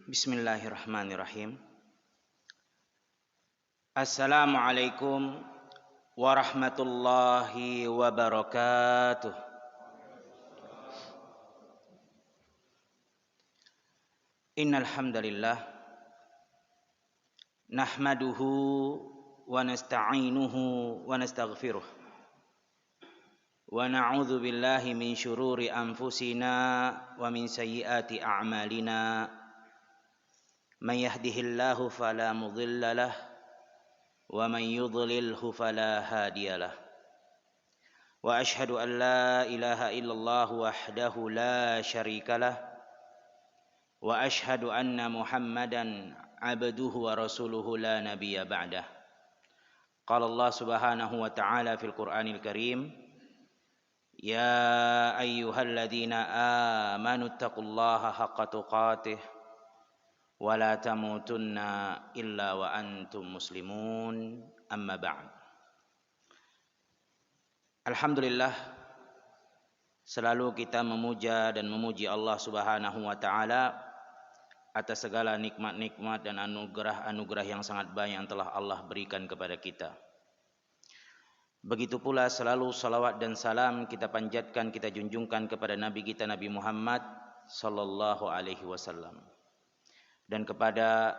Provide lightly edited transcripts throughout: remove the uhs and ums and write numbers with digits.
Bismillahirrahmanirrahim. Assalamualaikum warahmatullahi wabarakatuh. Innal hamdalillah nahmaduhu wa nasta'inuhu wa nastaghfiruh wa na'udzu billahi min syururi anfusina wa min sayyiati a'malina. Man yahdihillahu fala mudilla lah wa man yudlilhu fala hadiya lah. Wa ashhadu an la ilaha illallah wahdahu la syarika lah wa ashhadu anna Muhammadan abduhu wa rasuluhu la nabiyya ba'dah. Qala Allah subhanahu wa ta'ala fil Qur'anil Karim, ya ayyuhalladzina amanu taqullaha haqqa tuqatih wala tamutunna illa wa antum muslimun, amma ba'd. Alhamdulillah, selalu kita memuja dan memuji Allah Subhanahu wa taala atas segala nikmat-nikmat dan anugerah-anugerah yang sangat banyak yang telah Allah berikan kepada kita. Begitu pula selalu salawat dan salam kita panjatkan, kita junjungkan kepada Nabi kita Nabi Muhammad sallallahu alaihi wasallam, dan kepada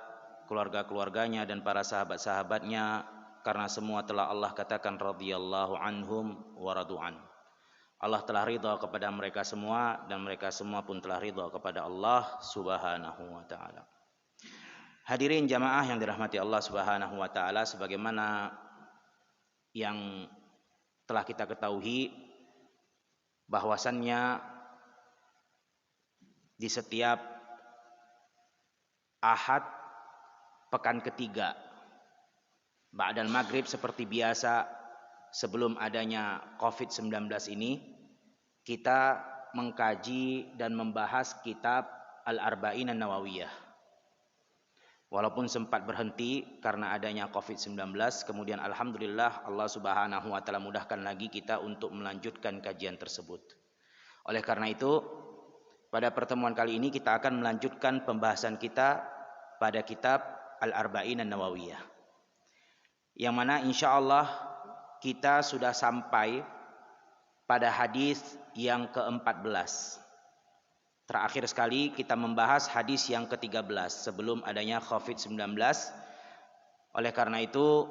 keluarga-keluarganya dan para sahabat-sahabatnya, karena semua telah Allah katakan radhiyallahu anhum wa radu'an. Allah telah ridha kepada mereka semua dan mereka semua pun telah ridha kepada Allah subhanahu wa ta'ala. Hadirin jamaah yang dirahmati Allah subhanahu wa ta'ala, sebagaimana yang telah kita ketahui bahwasannya di setiap Ahad pekan ketiga ba'dal maghrib seperti biasa, sebelum adanya COVID-19 ini, kita mengkaji dan membahas kitab Al-Arba'in An-Nawawiyah. Walaupun sempat berhenti karena adanya COVID-19, kemudian alhamdulillah Allah Subhanahu wa taala mudahkan lagi kita untuk melanjutkan kajian tersebut. Oleh karena itu, pada pertemuan kali ini kita akan melanjutkan pembahasan kita pada kitab Al-Arba'in An-Nawawiyah, yang mana insya Allah kita sudah sampai pada hadis yang ke-14. Terakhir sekali kita membahas hadis yang ke-13 sebelum adanya COVID-19. Oleh karena itu,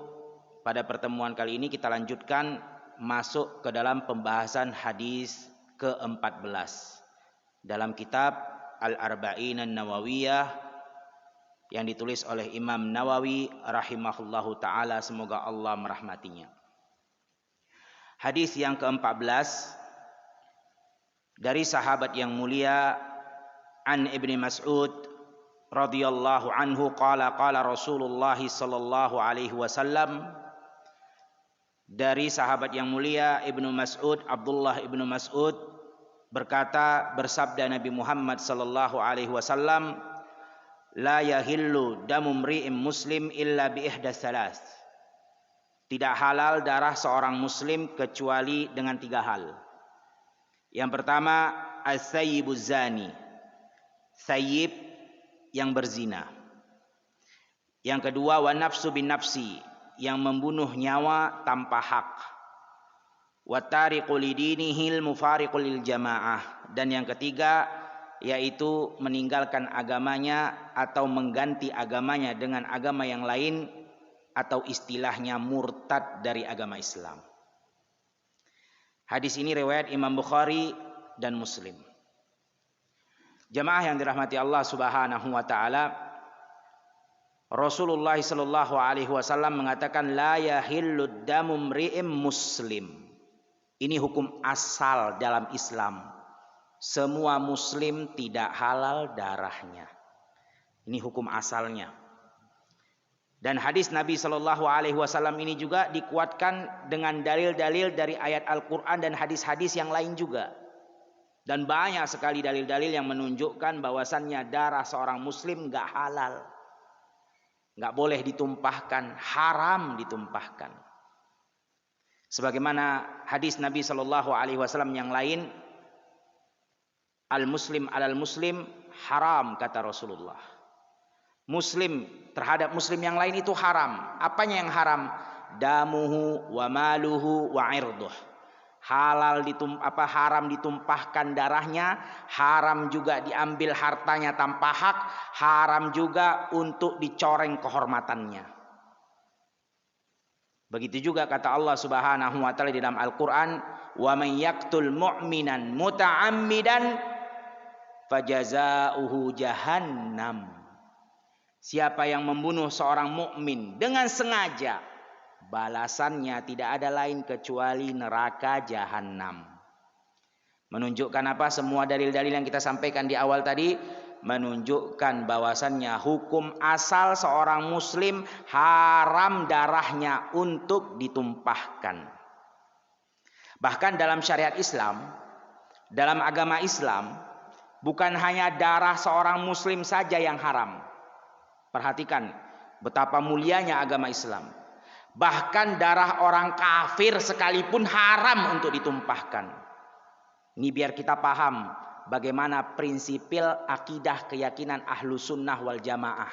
pada pertemuan kali ini kita lanjutkan masuk ke dalam pembahasan hadis ke-14 dalam kitab Al-Arba'in An-Nawawiyah yang ditulis oleh Imam Nawawi rahimahullahu ta'ala, semoga Allah merahmatinya. Hadis yang ke-14 dari sahabat yang mulia, an Ibni Mas'ud radhiyallahu anhu qala qala Rasulullah sallallahu alaihi wasallam. Dari sahabat yang mulia Ibnu Mas'ud, Abdullah Ibnu Mas'ud berkata, bersabda Nabi Muhammad sallallahu alaihi wasallam, la yahillu damu mri'in muslim illa bi ihdas salas. Tidak halal darah seorang muslim kecuali dengan 3 hal. Yang pertama, as-sayyibuz zani, sayyib yang berzina. Yang kedua, wa nafsu bin nafsi, yang membunuh nyawa tanpa hak. Wa tariqu lidinihi al-mufariqu lil jamaah, dan yang ketiga yaitu meninggalkan agamanya atau mengganti agamanya dengan agama yang lain, atau istilahnya murtad dari agama Islam. Hadis ini riwayat Imam Bukhari dan Muslim. Jamaah yang dirahmati Allah Subhanahu wa taala, Rasulullah sallallahu alaihi wasallam mengatakan la yahillu damu mri'im muslim. Ini hukum asal dalam Islam. Semua muslim tidak halal darahnya. Ini hukum asalnya. Dan hadis Nabi Shallallahu Alaihi Wasallam ini juga dikuatkan dengan dalil-dalil dari ayat Al-Quran dan hadis-hadis yang lain juga. Dan banyak sekali dalil-dalil yang menunjukkan bahwasannya darah seorang muslim nggak halal, nggak boleh ditumpahkan, haram ditumpahkan. Sebagaimana hadis Nabi Shallallahu Alaihi Wasallam yang lain, al-muslim alal muslim haram, kata Rasulullah. Muslim terhadap muslim yang lain itu haram. Apanya yang haram? Damuhu wa maluhu wa irduh. Haram ditumpahkan darahnya, haram juga diambil hartanya tanpa hak, haram juga untuk dicoreng kehormatannya. Begitu juga kata Allah Subhanahu wa taala di dalam Al-Qur'an, "Wa may yaqtul mu'minan muta'ammidan fajazaohu jahannam." Siapa yang membunuh seorang mukmin dengan sengaja, balasannya tidak ada lain kecuali neraka jahanam. Menunjukkan apa? Semua dalil-dalil yang kita sampaikan di awal tadi menunjukkan bahwasannya hukum asal seorang muslim haram darahnya untuk ditumpahkan. Bahkan dalam syariat Islam, dalam agama Islam, bukan hanya darah seorang muslim saja yang haram. Perhatikan betapa mulianya agama Islam. Bahkan darah orang kafir sekalipun haram untuk ditumpahkan. Ini biar kita paham bagaimana prinsipil akidah keyakinan ahlu sunnah wal jamaah.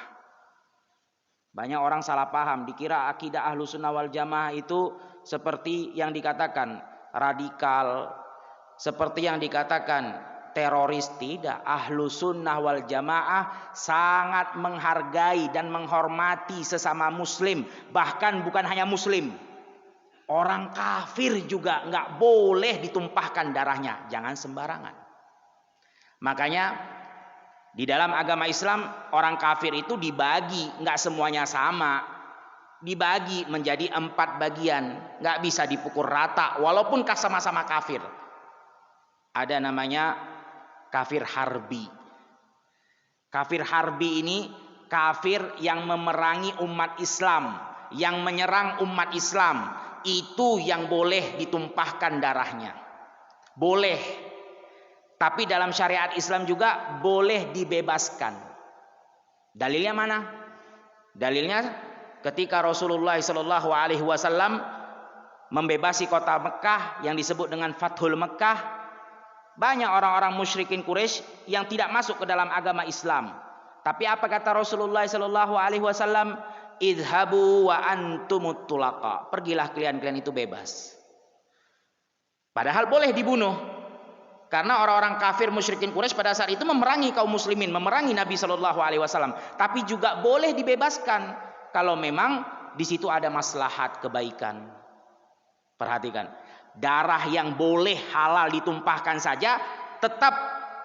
Banyak orang salah paham, dikira akidah ahlu sunnah wal jamaah itu seperti yang dikatakan radikal, seperti yang dikatakan teroris. Tidak. Ahlu sunnah wal jamaah sangat menghargai dan menghormati sesama muslim. Bahkan bukan hanya muslim, orang kafir juga nggak boleh ditumpahkan darahnya. Jangan sembarangan. Makanya di dalam agama Islam orang kafir itu dibagi, nggak semuanya sama, dibagi menjadi 4 bagian, nggak bisa dipukul rata walaupun sama-sama kafir. Ada namanya kafir harbi. Kafir harbi ini kafir yang memerangi umat Islam, yang menyerang umat Islam. Itu yang boleh ditumpahkan darahnya. Boleh. Tapi dalam syariat Islam juga boleh dibebaskan. Dalilnya mana? Dalilnya ketika Rasulullah SAW membebasi kota Mekah yang disebut dengan Fathul Mekah, banyak orang-orang musyrikin Quraisy yang tidak masuk ke dalam agama Islam. Tapi apa kata Rasulullah SAW? Idhabu wa antumut tulaqa. Pergilah kalian itu bebas. Padahal boleh dibunuh. Karena orang-orang kafir musyrikin Quraisy pada saat itu memerangi kaum muslimin, memerangi Nabi SAW. Tapi juga boleh dibebaskan kalau memang di situ ada maslahat kebaikan. Perhatikan. Darah yang boleh halal ditumpahkan saja tetap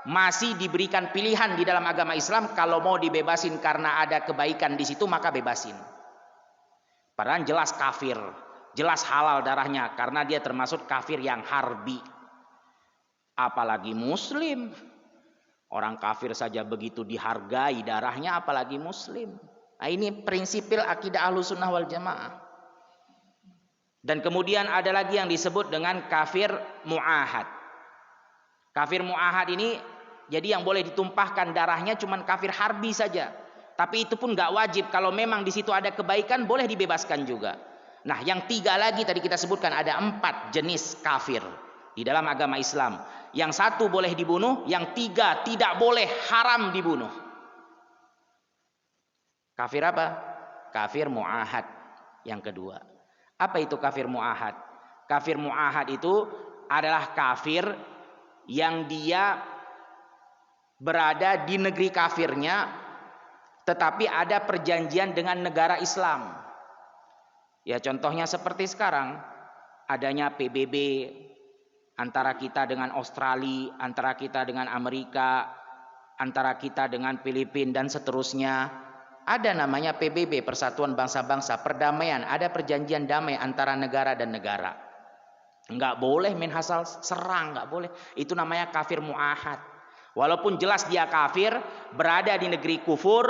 masih diberikan pilihan di dalam agama Islam. Kalau mau dibebasin karena ada kebaikan di situ, maka bebasin. Padahal jelas kafir, jelas halal darahnya karena dia termasuk kafir yang harbi. Apalagi muslim. Orang kafir saja begitu dihargai darahnya, apalagi muslim. Nah, ini prinsipil akidah Ahlussunnah wal Jamaah. Dan kemudian ada lagi yang disebut dengan kafir mu'ahad. Kafir mu'ahad ini jadi yang boleh ditumpahkan darahnya cuman kafir harbi saja. Tapi itu pun gak wajib. Kalau memang di situ ada kebaikan boleh dibebaskan juga. Nah, yang 3 lagi tadi kita sebutkan ada 4 jenis kafir di dalam agama Islam. Yang 1 boleh dibunuh, yang 3 tidak boleh, haram dibunuh. Kafir apa? Kafir mu'ahad yang kedua. Apa itu kafir mu'ahad? Kafir mu'ahad itu adalah kafir yang dia berada di negeri kafirnya, tetapi ada perjanjian dengan negara Islam. Ya, contohnya seperti sekarang adanya PBB antara kita dengan Australia, antara kita dengan Amerika, antara kita dengan Filipina dan seterusnya. Ada namanya PBB, Persatuan Bangsa-Bangsa, perdamaian, ada perjanjian damai antara negara dan negara. Enggak boleh main asal serang, enggak boleh. Itu namanya kafir mu'ahad. Walaupun jelas dia kafir, berada di negeri kufur,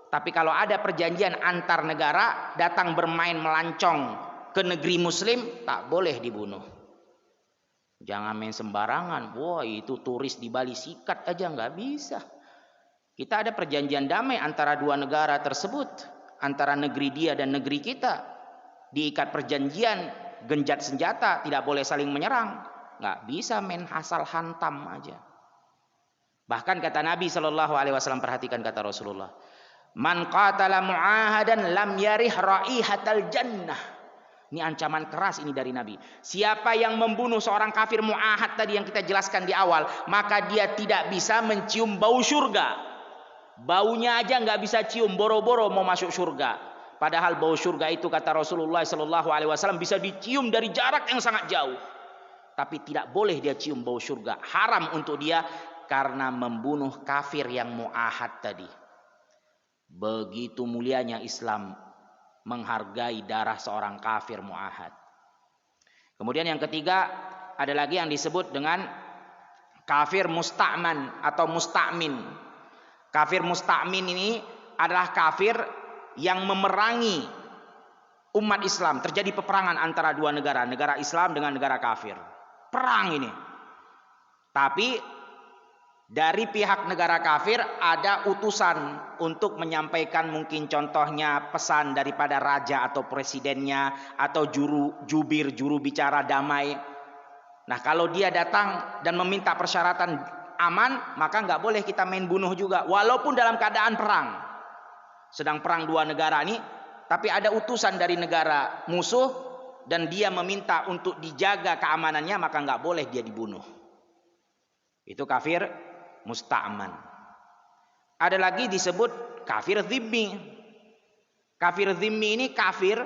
tapi kalau ada perjanjian antar negara, datang bermain melancong ke negeri muslim, tak boleh dibunuh. Jangan main sembarangan. Wah, itu turis di Bali sikat aja nggak bisa. Kita ada perjanjian damai antara 2 negara tersebut, antara negeri dia dan negeri kita. Diikat perjanjian, genjat senjata, tidak boleh saling menyerang. Nggak bisa main asal hantam aja. Bahkan kata Nabi SAW, perhatikan kata Rasulullah, Man qatala mu'ahadan lam yarih raihatal jannah. Ini ancaman keras ini dari Nabi. Siapa yang membunuh seorang kafir mu'ahad tadi yang kita jelaskan di awal, maka dia tidak bisa mencium bau surga. Baunya aja nggak bisa cium, boro-boro mau masuk surga. Padahal bau surga itu kata Rasulullah SAW bisa dicium dari jarak yang sangat jauh. Tapi tidak boleh dia cium bau surga. Haram untuk dia karena membunuh kafir yang mu'ahad tadi. Begitu mulianya Islam menghargai darah seorang kafir mu'ahad. Kemudian yang ketiga ada lagi yang disebut dengan kafir musta'man atau musta'min. Kafir musta'min ini adalah kafir yang memerangi umat Islam. Terjadi peperangan antara dua negara, negara Islam dengan negara kafir. Perang ini. Tapi dari pihak negara kafir ada utusan untuk menyampaikan mungkin contohnya pesan daripada raja atau presidennya atau juru bicara damai. Nah kalau dia datang dan meminta persyaratan aman, maka nggak boleh kita main bunuh juga walaupun dalam keadaan perang. Sedang perang dua negara ini, tapi ada utusan dari negara musuh dan dia meminta untuk dijaga keamanannya, maka nggak boleh dia dibunuh. Itu kafir musta'man. Ada lagi disebut kafir dhimmi. Kafir dhimmi ini kafir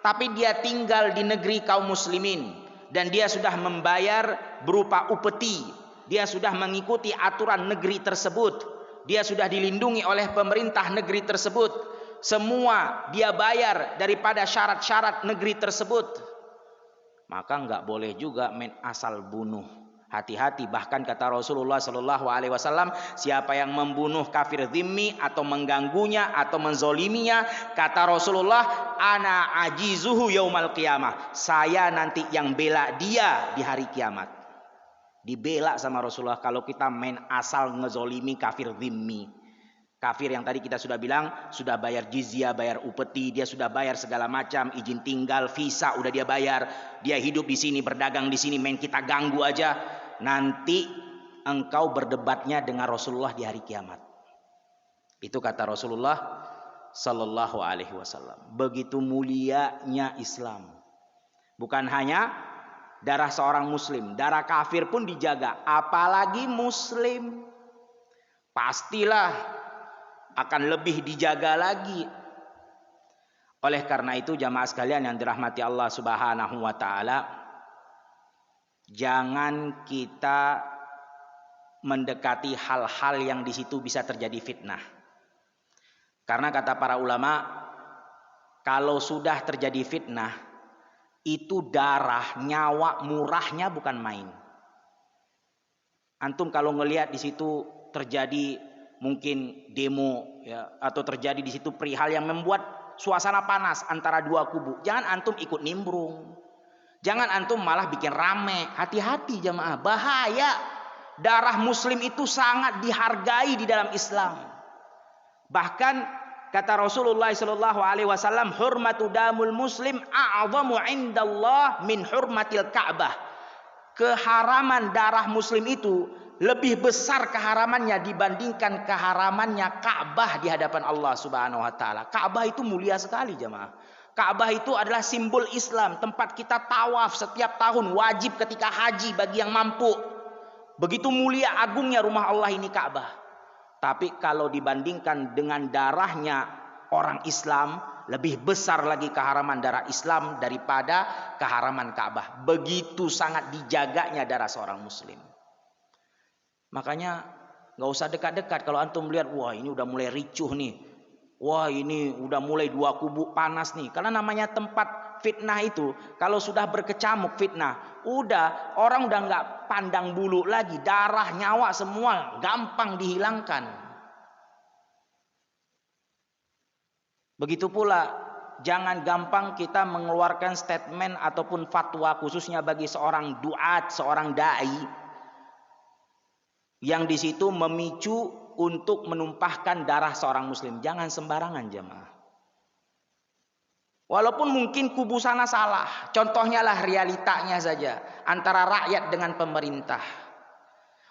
tapi dia tinggal di negeri kaum muslimin dan dia sudah membayar berupa upeti. Dia sudah mengikuti aturan negeri tersebut. Dia sudah dilindungi oleh pemerintah negeri tersebut. Semua dia bayar daripada syarat-syarat negeri tersebut. Maka nggak boleh juga main asal bunuh. Hati-hati, bahkan kata Rasulullah SAW, siapa yang membunuh kafir dhimmi atau mengganggunya atau menzoliminya, kata Rasulullah, ana ajizuhu yaumal qiyamah, saya nanti yang bela dia di hari kiamat. Dibela sama Rasulullah kalau kita main asal ngezolimi kafir dhimmi. Kafir yang tadi kita sudah bilang, sudah bayar jizyah, bayar upeti, dia sudah bayar segala macam, izin tinggal, visa udah dia bayar, dia hidup di sini, berdagang di sini, main kita ganggu aja. Nanti engkau berdebatnya dengan Rasulullah di hari kiamat. Itu kata Rasulullah sallallahu alaihi wasallam. Begitu mulianya Islam. Bukan hanya darah seorang muslim, darah kafir pun dijaga, apalagi muslim. Pastilah akan lebih dijaga lagi. Oleh karena itu jamaah sekalian yang dirahmati Allah Subhanahu wa taala, jangan kita mendekati hal-hal yang di situ bisa terjadi fitnah. Karena kata para ulama, kalau sudah terjadi fitnah, itu darah, nyawa murahnya bukan main. Antum kalau ngelihat di situ terjadi mungkin demo ya, atau terjadi di situ perihal yang membuat suasana panas antara dua kubu, jangan antum ikut nimbrung, jangan antum malah bikin rame. Hati-hati jamaah, bahaya. Darah muslim itu sangat dihargai di dalam Islam. Bahkan kata Rasulullah SAW, hurmatu damul muslim a'zamu indallah min hurmatil Ka'bah. Keharaman darah muslim itu lebih besar keharamannya dibandingkan keharamannya Ka'bah di hadapan Allah Subhanahu wa taala. Ka'bah itu mulia sekali jemaah. Ka'bah itu adalah simbol Islam, tempat kita tawaf setiap tahun, wajib ketika haji bagi yang mampu. Begitu mulia agungnya rumah Allah ini Ka'bah. Tapi kalau dibandingkan dengan darahnya orang Islam, lebih besar lagi keharaman darah Islam daripada keharaman Ka'bah. Begitu sangat dijaganya darah seorang muslim. Makanya nggak usah dekat-dekat. Kalau antum melihat, wah ini udah mulai ricuh nih, wah ini udah mulai dua kubu panas nih. Karena namanya tempat fitnah itu, kalau sudah berkecamuk fitnah, udah orang udah nggak pandang bulu lagi, darah, nyawa semua gampang dihilangkan. Begitu pula jangan gampang kita mengeluarkan statement ataupun fatwa, khususnya bagi seorang duat, seorang dai, yang di situ memicu untuk menumpahkan darah seorang muslim. Jangan sembarangan jemaah. Walaupun mungkin kubu sana salah, contohnya lah realitanya saja antara rakyat dengan pemerintah.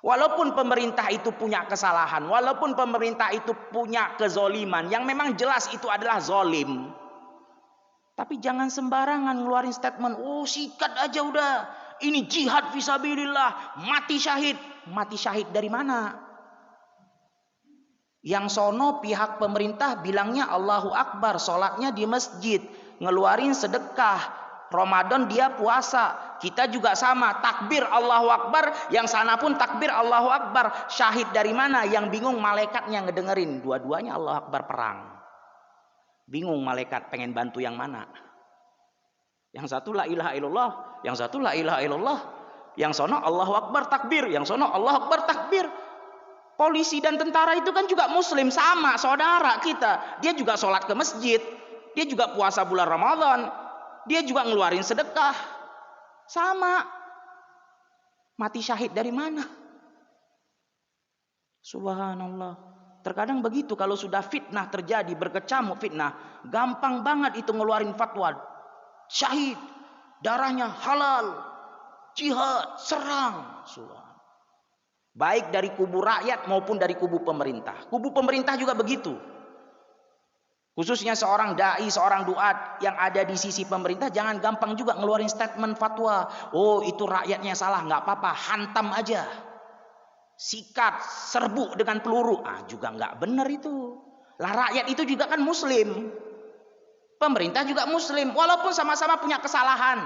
Walaupun pemerintah itu punya kesalahan, walaupun pemerintah itu punya kezoliman yang memang jelas itu adalah zolim, tapi jangan sembarangan ngeluarin statement, oh sikat aja udah, ini jihad fisabilillah, mati syahid. Mati syahid dari mana? Yang sono pihak pemerintah bilangnya Allahu Akbar, sholatnya di masjid, ngeluarin sedekah. Ramadan dia puasa, kita juga sama, takbir Allahu Akbar, yang sana pun takbir Allahu Akbar. Syahid dari mana? Yang bingung malaikatnya ngedengerin, dua-duanya Allahu Akbar perang. Bingung malaikat pengen bantu yang mana? Yang satu la ilaha illallah, yang satu la ilaha illallah. Yang sono Allahu Akbar takbir, yang sono Allahu Akbar takbir. Polisi dan tentara itu kan juga muslim, sama saudara kita. Dia juga sholat ke masjid, dia juga puasa bulan Ramadan, dia juga ngeluarin sedekah. Sama. Mati syahid dari mana? Subhanallah. Terkadang begitu kalau sudah fitnah terjadi, berkecamuk fitnah, gampang banget itu ngeluarin fatwa. Syahid, darahnya halal, jihad, serang. Subhanallah. Baik dari kubu rakyat maupun dari kubu pemerintah. Kubu pemerintah juga begitu. Khususnya seorang dai, seorang duat yang ada di sisi pemerintah, jangan gampang juga ngeluarin statement fatwa. Oh itu rakyatnya salah, nggak apa-apa, hantam aja. Sikat, serbu dengan peluru. Juga nggak benar itu. Lah rakyat itu juga kan muslim. Pemerintah juga muslim, walaupun sama-sama punya kesalahan.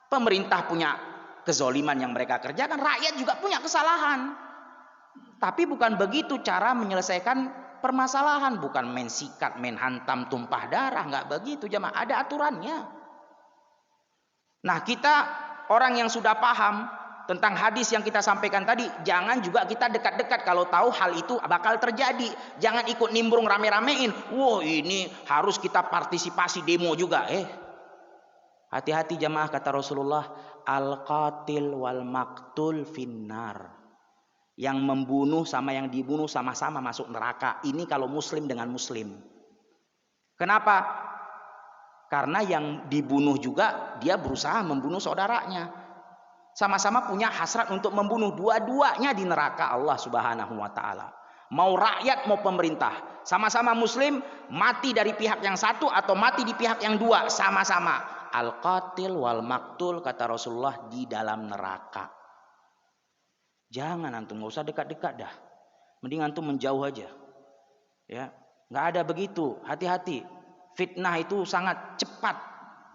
Pemerintah punya kezoliman yang mereka kerjakan, rakyat juga punya kesalahan. Tapi bukan begitu cara menyelesaikan permasalahan, bukan main sikat, main hantam, tumpah darah, nggak begitu jemaah, ada aturannya. Nah, kita orang yang sudah paham tentang hadis yang kita sampaikan tadi, jangan juga kita dekat-dekat kalau tahu hal itu bakal terjadi. Jangan ikut nimbrung rame-ramein. Wah, ini harus kita partisipasi demo juga. Hati-hati jamaah, kata Rasulullah, al-qatil wal maktul finnar. Yang membunuh sama yang dibunuh sama-sama masuk neraka. Ini kalau muslim dengan muslim. Kenapa? Karena yang dibunuh juga dia berusaha membunuh saudaranya. Sama-sama punya hasrat untuk membunuh, dua-duanya di neraka Allah Subhanahu wa taala. Mau rakyat mau pemerintah, sama-sama muslim, mati dari pihak yang satu atau mati di pihak yang dua, sama-sama al-qatil wal maktul, kata Rasulullah, di dalam neraka. Jangan antum, nggak usah dekat-dekat dah. Mending antum menjauh aja. Ya, nggak ada begitu. Hati-hati. Fitnah itu sangat cepat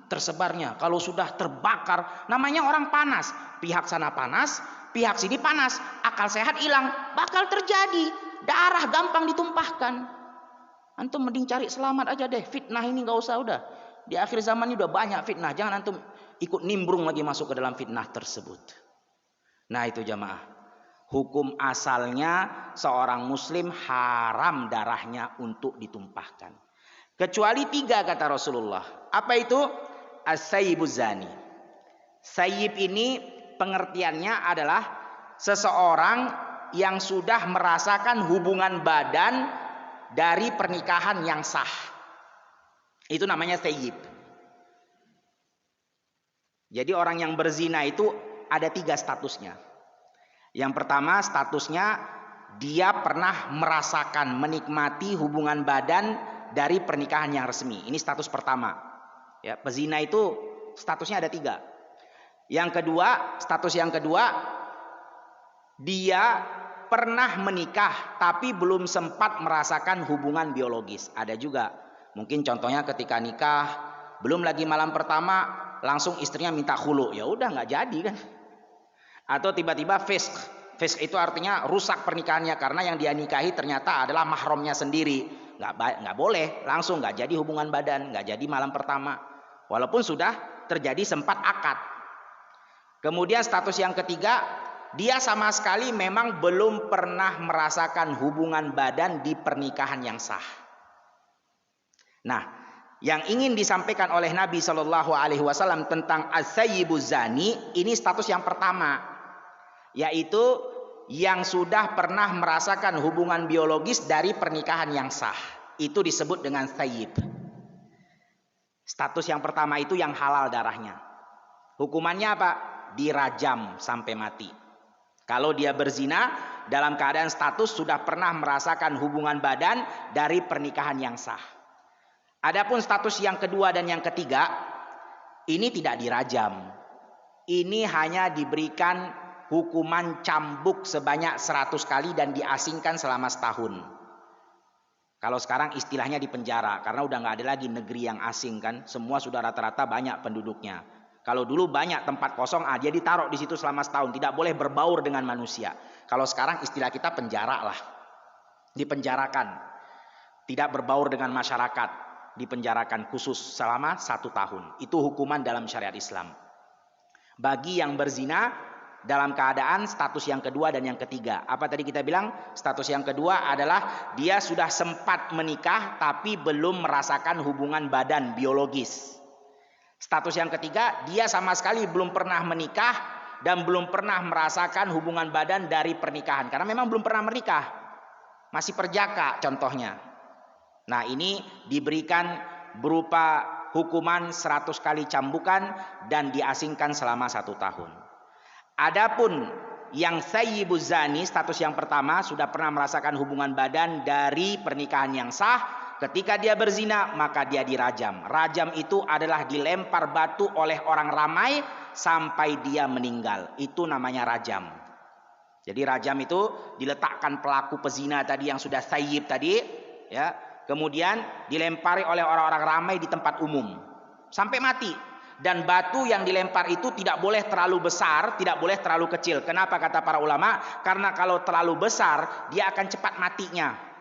tersebarnya. Kalau sudah terbakar, namanya orang panas. Pihak sana panas, pihak sini panas. Akal sehat hilang, bakal terjadi. Darah gampang ditumpahkan. Antum mending cari selamat aja deh. Fitnah ini nggak usah udah. Di akhir zaman ini udah banyak fitnah. Jangan antum ikut nimbrung lagi masuk ke dalam fitnah tersebut. Nah itu jamaah. Hukum asalnya seorang muslim haram darahnya untuk ditumpahkan. Kecuali 3 kata Rasulullah. Apa itu? As-sayyibuz zani. Sayyib ini pengertiannya adalah seseorang yang sudah merasakan hubungan badan dari pernikahan yang sah. Itu namanya sayyib. Jadi orang yang berzina itu ada 3 statusnya. Yang pertama statusnya dia pernah merasakan, menikmati hubungan badan dari pernikahan yang resmi. Ini status pertama. Ya, pezina itu statusnya ada 3. Yang kedua, status yang kedua, dia pernah menikah tapi belum sempat merasakan hubungan biologis. Ada juga. Mungkin contohnya ketika nikah, belum lagi malam pertama, langsung istrinya minta khulu. Ya udah nggak jadi kan. Atau tiba-tiba fisk. Fisk itu artinya rusak pernikahannya karena yang dia nikahi ternyata adalah mahramnya sendiri. Nggak boleh, langsung nggak jadi hubungan badan, nggak jadi malam pertama. Walaupun sudah terjadi sempat akad. Kemudian status yang ketiga, dia sama sekali memang belum pernah merasakan hubungan badan di pernikahan yang sah. Nah, yang ingin disampaikan oleh Nabi Shallallahu Alaihi Wasallam tentang as-sayyibuz zani ini status yang pertama, yaitu yang sudah pernah merasakan hubungan biologis dari pernikahan yang sah. Itu disebut dengan sayyib. Status yang pertama itu yang halal darahnya. Hukumannya apa? Dirajam sampai mati. Kalau dia berzina dalam keadaan status sudah pernah merasakan hubungan badan dari pernikahan yang sah. Adapun status yang kedua dan yang ketiga, ini tidak dirajam. Ini hanya diberikan hukuman cambuk sebanyak 100 kali dan diasingkan selama setahun. Kalau sekarang istilahnya di penjara, karena udah nggak ada lagi negeri yang asing kan, semua sudah rata-rata banyak penduduknya. Kalau dulu banyak tempat kosong, dia ditaruh di situ selama setahun, tidak boleh berbaur dengan manusia. Kalau sekarang istilah kita penjara lah, dipenjarakan, tidak berbaur dengan masyarakat, dipenjarakan khusus selama 1 tahun. Itu hukuman dalam syariat Islam. Bagi yang berzina dalam keadaan status yang kedua dan yang ketiga. Apa tadi kita bilang? Status yang kedua adalah dia sudah sempat menikah tapi belum merasakan hubungan badan biologis. Status yang ketiga, dia sama sekali belum pernah menikah dan belum pernah merasakan hubungan badan dari pernikahan. Karena memang belum pernah menikah. Masih perjaka contohnya. Nah, ini diberikan berupa hukuman 100 kali cambukan dan diasingkan selama 1 tahun. Adapun yang sayyibuz zani, status yang pertama, sudah pernah merasakan hubungan badan dari pernikahan yang sah. Ketika dia berzina, maka dia dirajam. Rajam itu adalah dilempar batu oleh orang ramai sampai dia meninggal. Itu namanya rajam. Jadi rajam itu diletakkan pelaku pezina tadi yang sudah sayyib tadi, ya, kemudian dilempari oleh orang-orang ramai di tempat umum sampai mati. Dan batu yang dilempar itu tidak boleh terlalu besar, tidak boleh terlalu kecil. Kenapa kata para ulama? Karena kalau terlalu besar, dia akan cepat matinya.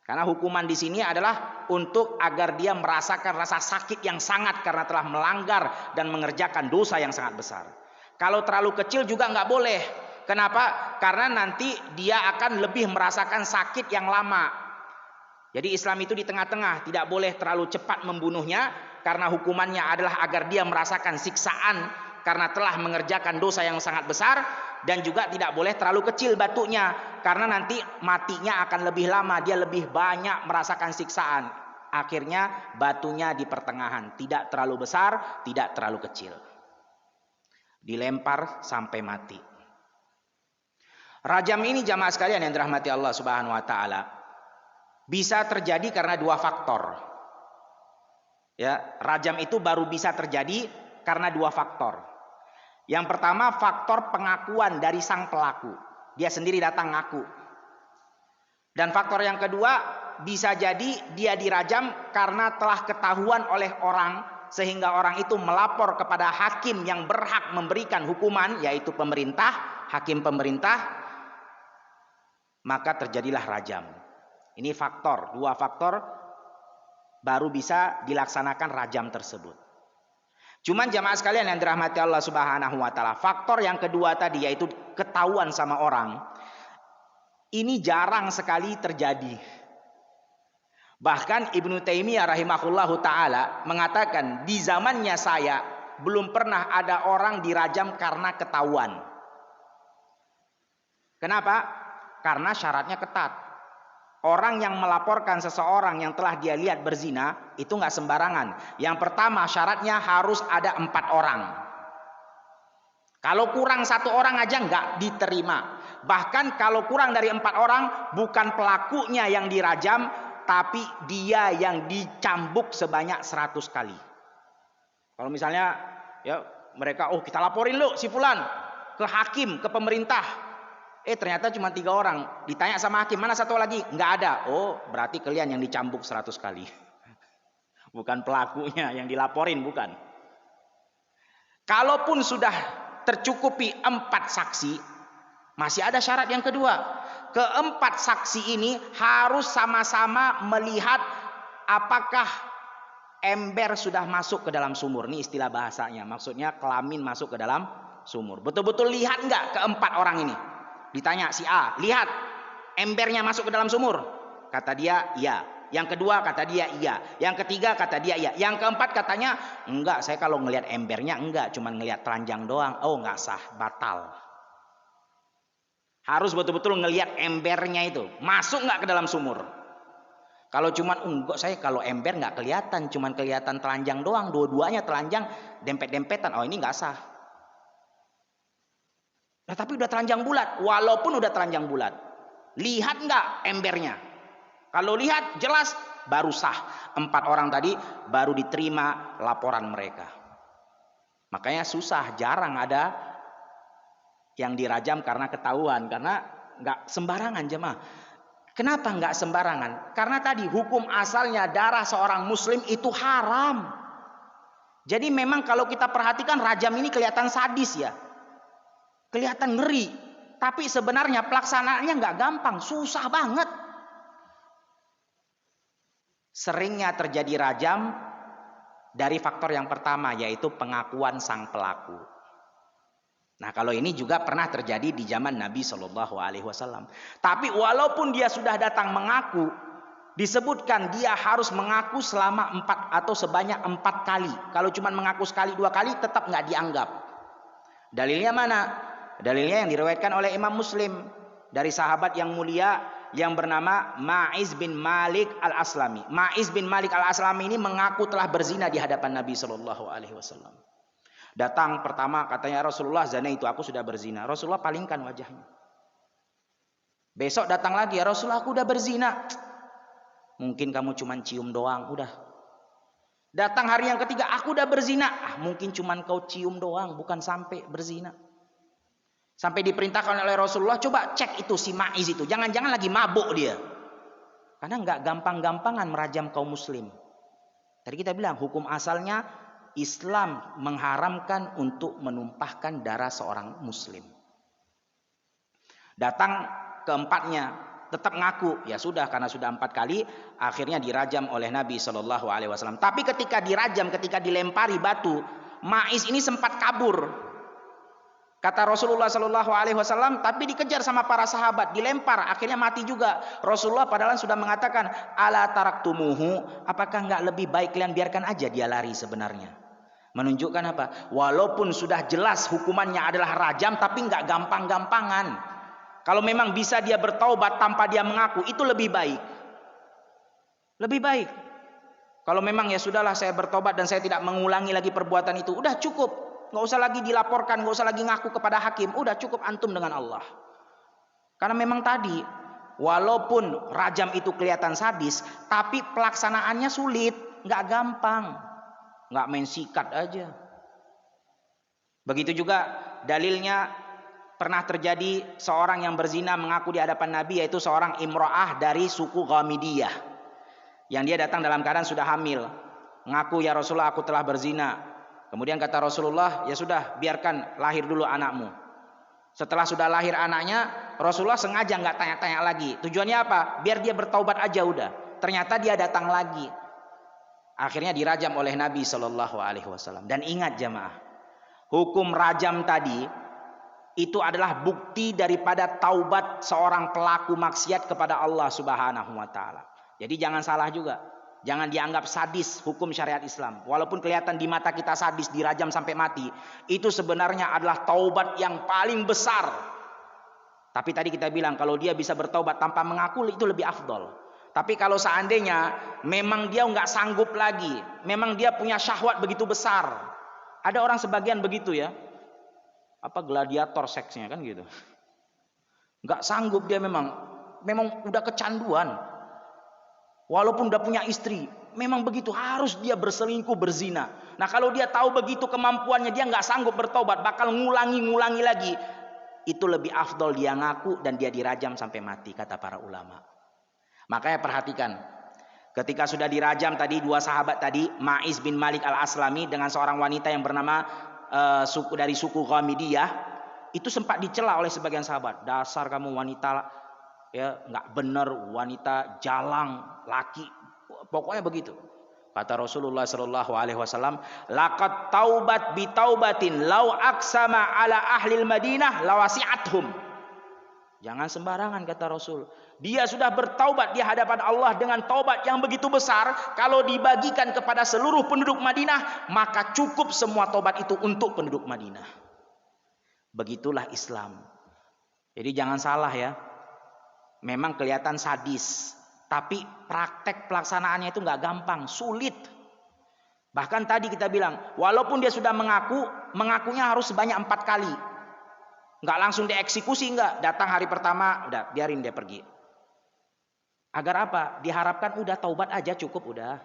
Karena hukuman di sini adalah untuk agar dia merasakan rasa sakit yang sangat karena telah melanggar dan mengerjakan dosa yang sangat besar. Kalau terlalu kecil juga nggak boleh. Kenapa? Karena nanti dia akan lebih merasakan sakit yang lama. Jadi Islam itu di tengah-tengah, tidak boleh terlalu cepat membunuhnya. Karena hukumannya adalah agar dia merasakan siksaan karena telah mengerjakan dosa yang sangat besar. Dan juga tidak boleh terlalu kecil batunya, karena nanti matinya akan lebih lama, dia lebih banyak merasakan siksaan. Akhirnya batunya di pertengahan, tidak terlalu besar, tidak terlalu kecil. Dilempar sampai mati. Rajam ini jamaah sekalian yang dirahmati Allah Subhanahu wa taala, bisa terjadi karena 2 faktor. Ya, rajam itu baru bisa terjadi karena 2 faktor. Yang pertama, faktor pengakuan dari sang pelaku. Dia sendiri datang ngaku. Dan faktor yang kedua, bisa jadi dia dirajam karena telah ketahuan oleh orang, sehingga orang itu melapor kepada hakim yang berhak memberikan hukuman, yaitu pemerintah, hakim pemerintah, maka terjadilah rajam. Ini faktor, 2 faktor baru bisa dilaksanakan rajam tersebut. Cuman jamaah sekalian yang dirahmati Allah Subhanahu wa taala, faktor yang kedua tadi yaitu ketahuan sama orang, ini jarang sekali terjadi. Bahkan Ibnu Taimiyah rahimahullahu taala mengatakan, di zamannya saya belum pernah ada orang dirajam karena ketahuan. Kenapa? Karena syaratnya ketat. Orang yang melaporkan seseorang yang telah dia lihat berzina itu nggak sembarangan. Yang pertama, syaratnya harus ada 4 orang. Kalau kurang 1 orang aja nggak diterima. Bahkan kalau kurang dari 4 orang, bukan pelakunya yang dirajam, tapi dia yang dicambuk sebanyak 100 kali. Kalau misalnya ya mereka, kita laporin lu si fulan ke hakim, ke pemerintah. Ternyata cuma 3 orang. Ditanya sama hakim, mana 1 lagi? Nggak ada. Oh, berarti kalian yang dicambuk 100 kali. Bukan pelakunya yang dilaporin, bukan. Kalaupun sudah tercukupi 4 saksi, masih ada syarat yang kedua. Keempat saksi ini harus sama-sama melihat apakah ember sudah masuk ke dalam sumur. Ini istilah bahasanya. Maksudnya kelamin masuk ke dalam sumur. Betul-betul lihat nggak keempat orang ini? Ditanya si A, lihat embernya masuk ke dalam sumur? Kata dia iya. Yang kedua kata dia iya. Yang ketiga kata dia iya. Yang keempat katanya enggak, saya kalau ngelihat embernya enggak, cuma ngelihat telanjang doang. Oh, enggak sah, batal. Harus betul-betul ngelihat embernya itu masuk enggak ke dalam sumur. Kalau cuma enggak, saya kalau ember enggak kelihatan, cuma kelihatan telanjang doang, dua-duanya telanjang, dempet-dempetan, oh ini enggak sah. Nah, tapi udah telanjang bulat. Walaupun udah telanjang bulat, lihat nggak embernya? Kalau lihat jelas, baru sah. 4 orang tadi baru diterima laporan mereka. Makanya susah, jarang ada yang dirajam karena ketahuan, karena nggak sembarangan jemaah. Kenapa nggak sembarangan? Karena tadi hukum asalnya darah seorang muslim itu haram. Jadi memang kalau kita perhatikan rajam ini kelihatan sadis ya, kelihatan ngeri. Tapi sebenarnya pelaksanaannya nggak gampang, susah banget. Seringnya terjadi rajam dari faktor yang pertama, yaitu pengakuan sang pelaku. Nah, kalau ini juga pernah terjadi di zaman Nabi Shallallahu Alaihi Wasallam. Tapi walaupun dia sudah datang mengaku, disebutkan dia harus mengaku selama 4 atau sebanyak 4 kali. Kalau cuma mengaku sekali 2 kali tetap nggak dianggap. Dalilnya mana? Dalilnya yang diriwayatkan oleh Imam Muslim dari sahabat yang mulia yang bernama Ma'iz bin Malik al-Aslami. Ma'iz bin Malik al-Aslami ini mengaku telah berzina di hadapan Nabi Shallallahu Alaihi Wasallam. Datang pertama katanya, Rasulullah, zina itu aku sudah berzina. Rasulullah palingkan wajahnya. Besok datang lagi, ya Rasulullah aku udah berzina. Mungkin kamu cuma cium doang, udah. Datang hari yang ketiga, aku udah berzina. Mungkin cuma kau cium doang, bukan sampai berzina. Sampai diperintahkan oleh Rasulullah, coba cek itu si Ma'iz itu. Jangan-jangan lagi mabuk dia. Karena nggak gampang-gampangan merajam kaum muslim. Tadi kita bilang, hukum asalnya Islam mengharamkan untuk menumpahkan darah seorang muslim. Datang keempatnya, tetap ngaku, ya sudah, karena sudah 4 kali, akhirnya dirajam oleh Nabi Shallallahu Alaihi Wasallam. Tapi ketika dirajam, ketika dilempari batu, Ma'iz ini sempat kabur. Kata Rasulullah Shallallahu Alaihi Wasallam, tapi dikejar sama para sahabat, dilempar, akhirnya mati juga. Rasulullah padahal sudah mengatakan, ala taraktumuhu, apakah nggak lebih baik kalian biarkan aja dia lari sebenarnya? Menunjukkan apa? Walaupun sudah jelas hukumannya adalah rajam, tapi nggak gampang-gampangan. Kalau memang bisa dia bertaubat tanpa dia mengaku, itu lebih baik. Lebih baik. Kalau memang ya sudahlah, saya bertobat dan saya tidak mengulangi lagi perbuatan itu, udah cukup. Nggak usah lagi dilaporkan, nggak usah lagi ngaku kepada hakim, udah cukup antum dengan Allah. Karena memang tadi, walaupun rajam itu kelihatan sadis, tapi pelaksanaannya sulit, nggak gampang. Nggak main sikat aja. Begitu juga dalilnya pernah terjadi seorang yang berzina mengaku di hadapan Nabi, yaitu seorang imro'ah dari suku Ghamidiyah. Yang dia datang dalam keadaan sudah hamil. Ngaku, ya Rasulullah aku telah berzina. Kemudian kata Rasulullah, ya sudah biarkan lahir dulu anakmu. Setelah sudah lahir anaknya, Rasulullah sengaja nggak tanya-tanya lagi. Tujuannya apa? Biar dia bertaubat aja udah. Ternyata dia datang lagi. Akhirnya dirajam oleh Nabi Shallallahu Alaihi Wasallam. Dan ingat jemaah, hukum rajam tadi itu adalah bukti daripada taubat seorang pelaku maksiat kepada Allah Subhanahu Wa Taala. Jadi jangan salah juga, jangan dianggap sadis hukum syariat Islam. Walaupun kelihatan di mata kita sadis, dirajam sampai mati, itu sebenarnya adalah taubat yang paling besar. Tapi tadi kita bilang kalau dia bisa bertaubat tanpa mengaku, itu lebih afdol. Tapi kalau seandainya memang dia nggak sanggup lagi, memang dia punya syahwat begitu besar, ada orang sebagian begitu ya, apa gladiator seksnya kan gitu, nggak sanggup dia, memang udah kecanduan, walaupun udah punya istri, memang begitu harus dia berselingkuh, berzina. Nah kalau dia tahu begitu kemampuannya, dia nggak sanggup bertobat, bakal ngulangi lagi, itu lebih afdol dia ngaku dan dia dirajam sampai mati, kata para ulama. Makanya perhatikan, ketika sudah dirajam tadi 2 sahabat tadi, Ma'iz bin Malik al-Aslami dengan seorang wanita yang bernama dari suku Ghamidiyah, itu sempat dicela oleh sebagian sahabat. Dasar kamu wanita ya nggak benar, wanita jalang, laki, pokoknya begitu. Kata Rasulullah Shallallahu Alaihi Wasallam, laqad taubat bi taubatin lau aksama ala ahlil Madinah lawasi'athum. Jangan sembarangan kata Rasul. Dia sudah bertaubat di hadapan Allah dengan taubat yang begitu besar. Kalau dibagikan kepada seluruh penduduk Madinah, maka cukup semua taubat itu untuk penduduk Madinah. Begitulah Islam. Jadi jangan salah ya. Memang kelihatan sadis, tapi praktek pelaksanaannya itu nggak gampang, sulit. Bahkan tadi kita bilang, walaupun dia sudah mengaku, mengakunya harus sebanyak 4 kali. Nggak langsung dieksekusi, nggak. Datang hari pertama, udah biarin dia pergi. Agar apa? Diharapkan udah taubat aja cukup udah.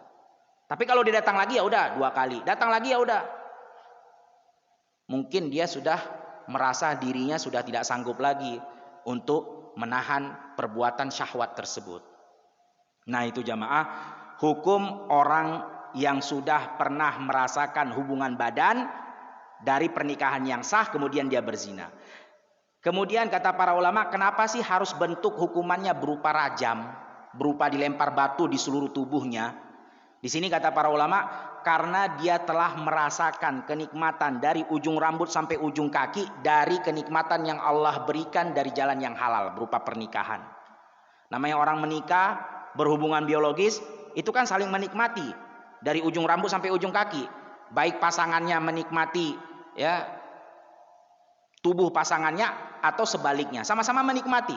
Tapi kalau dia datang lagi ya udah 2 kali. Datang lagi ya udah. Mungkin dia sudah merasa dirinya sudah tidak sanggup lagi untuk menahan perbuatan syahwat tersebut. Nah itu jamaah, hukum orang yang sudah pernah merasakan hubungan badan dari pernikahan yang sah kemudian dia berzina. Kemudian kata para ulama, kenapa sih harus bentuk hukumannya berupa rajam, berupa dilempar batu di seluruh tubuhnya? Di sini kata para ulama, karena dia telah merasakan kenikmatan dari ujung rambut sampai ujung kaki dari kenikmatan yang Allah berikan dari jalan yang halal berupa pernikahan. Namanya orang menikah, berhubungan biologis, itu kan saling menikmati dari ujung rambut sampai ujung kaki. Baik pasangannya menikmati ya tubuh pasangannya atau sebaliknya, sama-sama menikmati.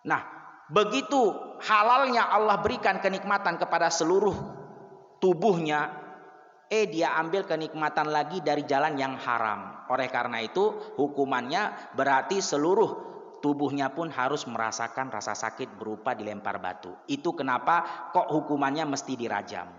Nah, begitu halalnya Allah berikan kenikmatan kepada seluruh tubuhnya, dia ambil kenikmatan lagi dari jalan yang haram. Oleh karena itu, hukumannya berarti seluruh tubuhnya pun harus merasakan rasa sakit berupa dilempar batu. Itu kenapa kok hukumannya mesti dirajam.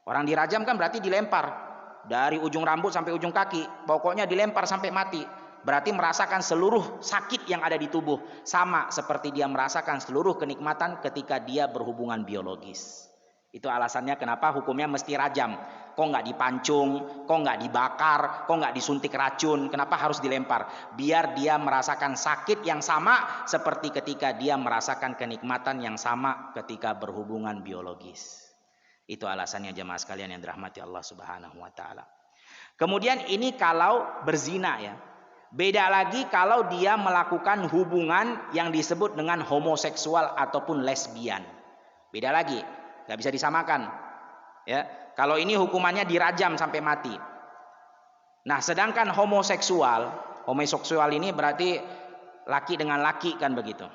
Orang dirajam kan berarti dilempar dari ujung rambut sampai ujung kaki, pokoknya dilempar sampai mati. Berarti merasakan seluruh sakit yang ada di tubuh, sama seperti dia merasakan seluruh kenikmatan ketika dia berhubungan biologis. Itu alasannya kenapa hukumnya mesti rajam. Kok nggak dipancung, kok nggak dibakar, kok nggak disuntik racun, kenapa harus dilempar? Biar dia merasakan sakit yang sama seperti ketika dia merasakan kenikmatan yang sama ketika berhubungan biologis. Itu alasannya jemaah sekalian yang dirahmati Allah Subhanahu wa taala. Kemudian ini kalau berzina ya. Beda lagi kalau dia melakukan hubungan yang disebut dengan homoseksual ataupun lesbian. Beda lagi, nggak bisa disamakan. Ya, kalau ini hukumannya dirajam sampai mati. Nah, sedangkan homoseksual ini berarti laki dengan laki kan begitu.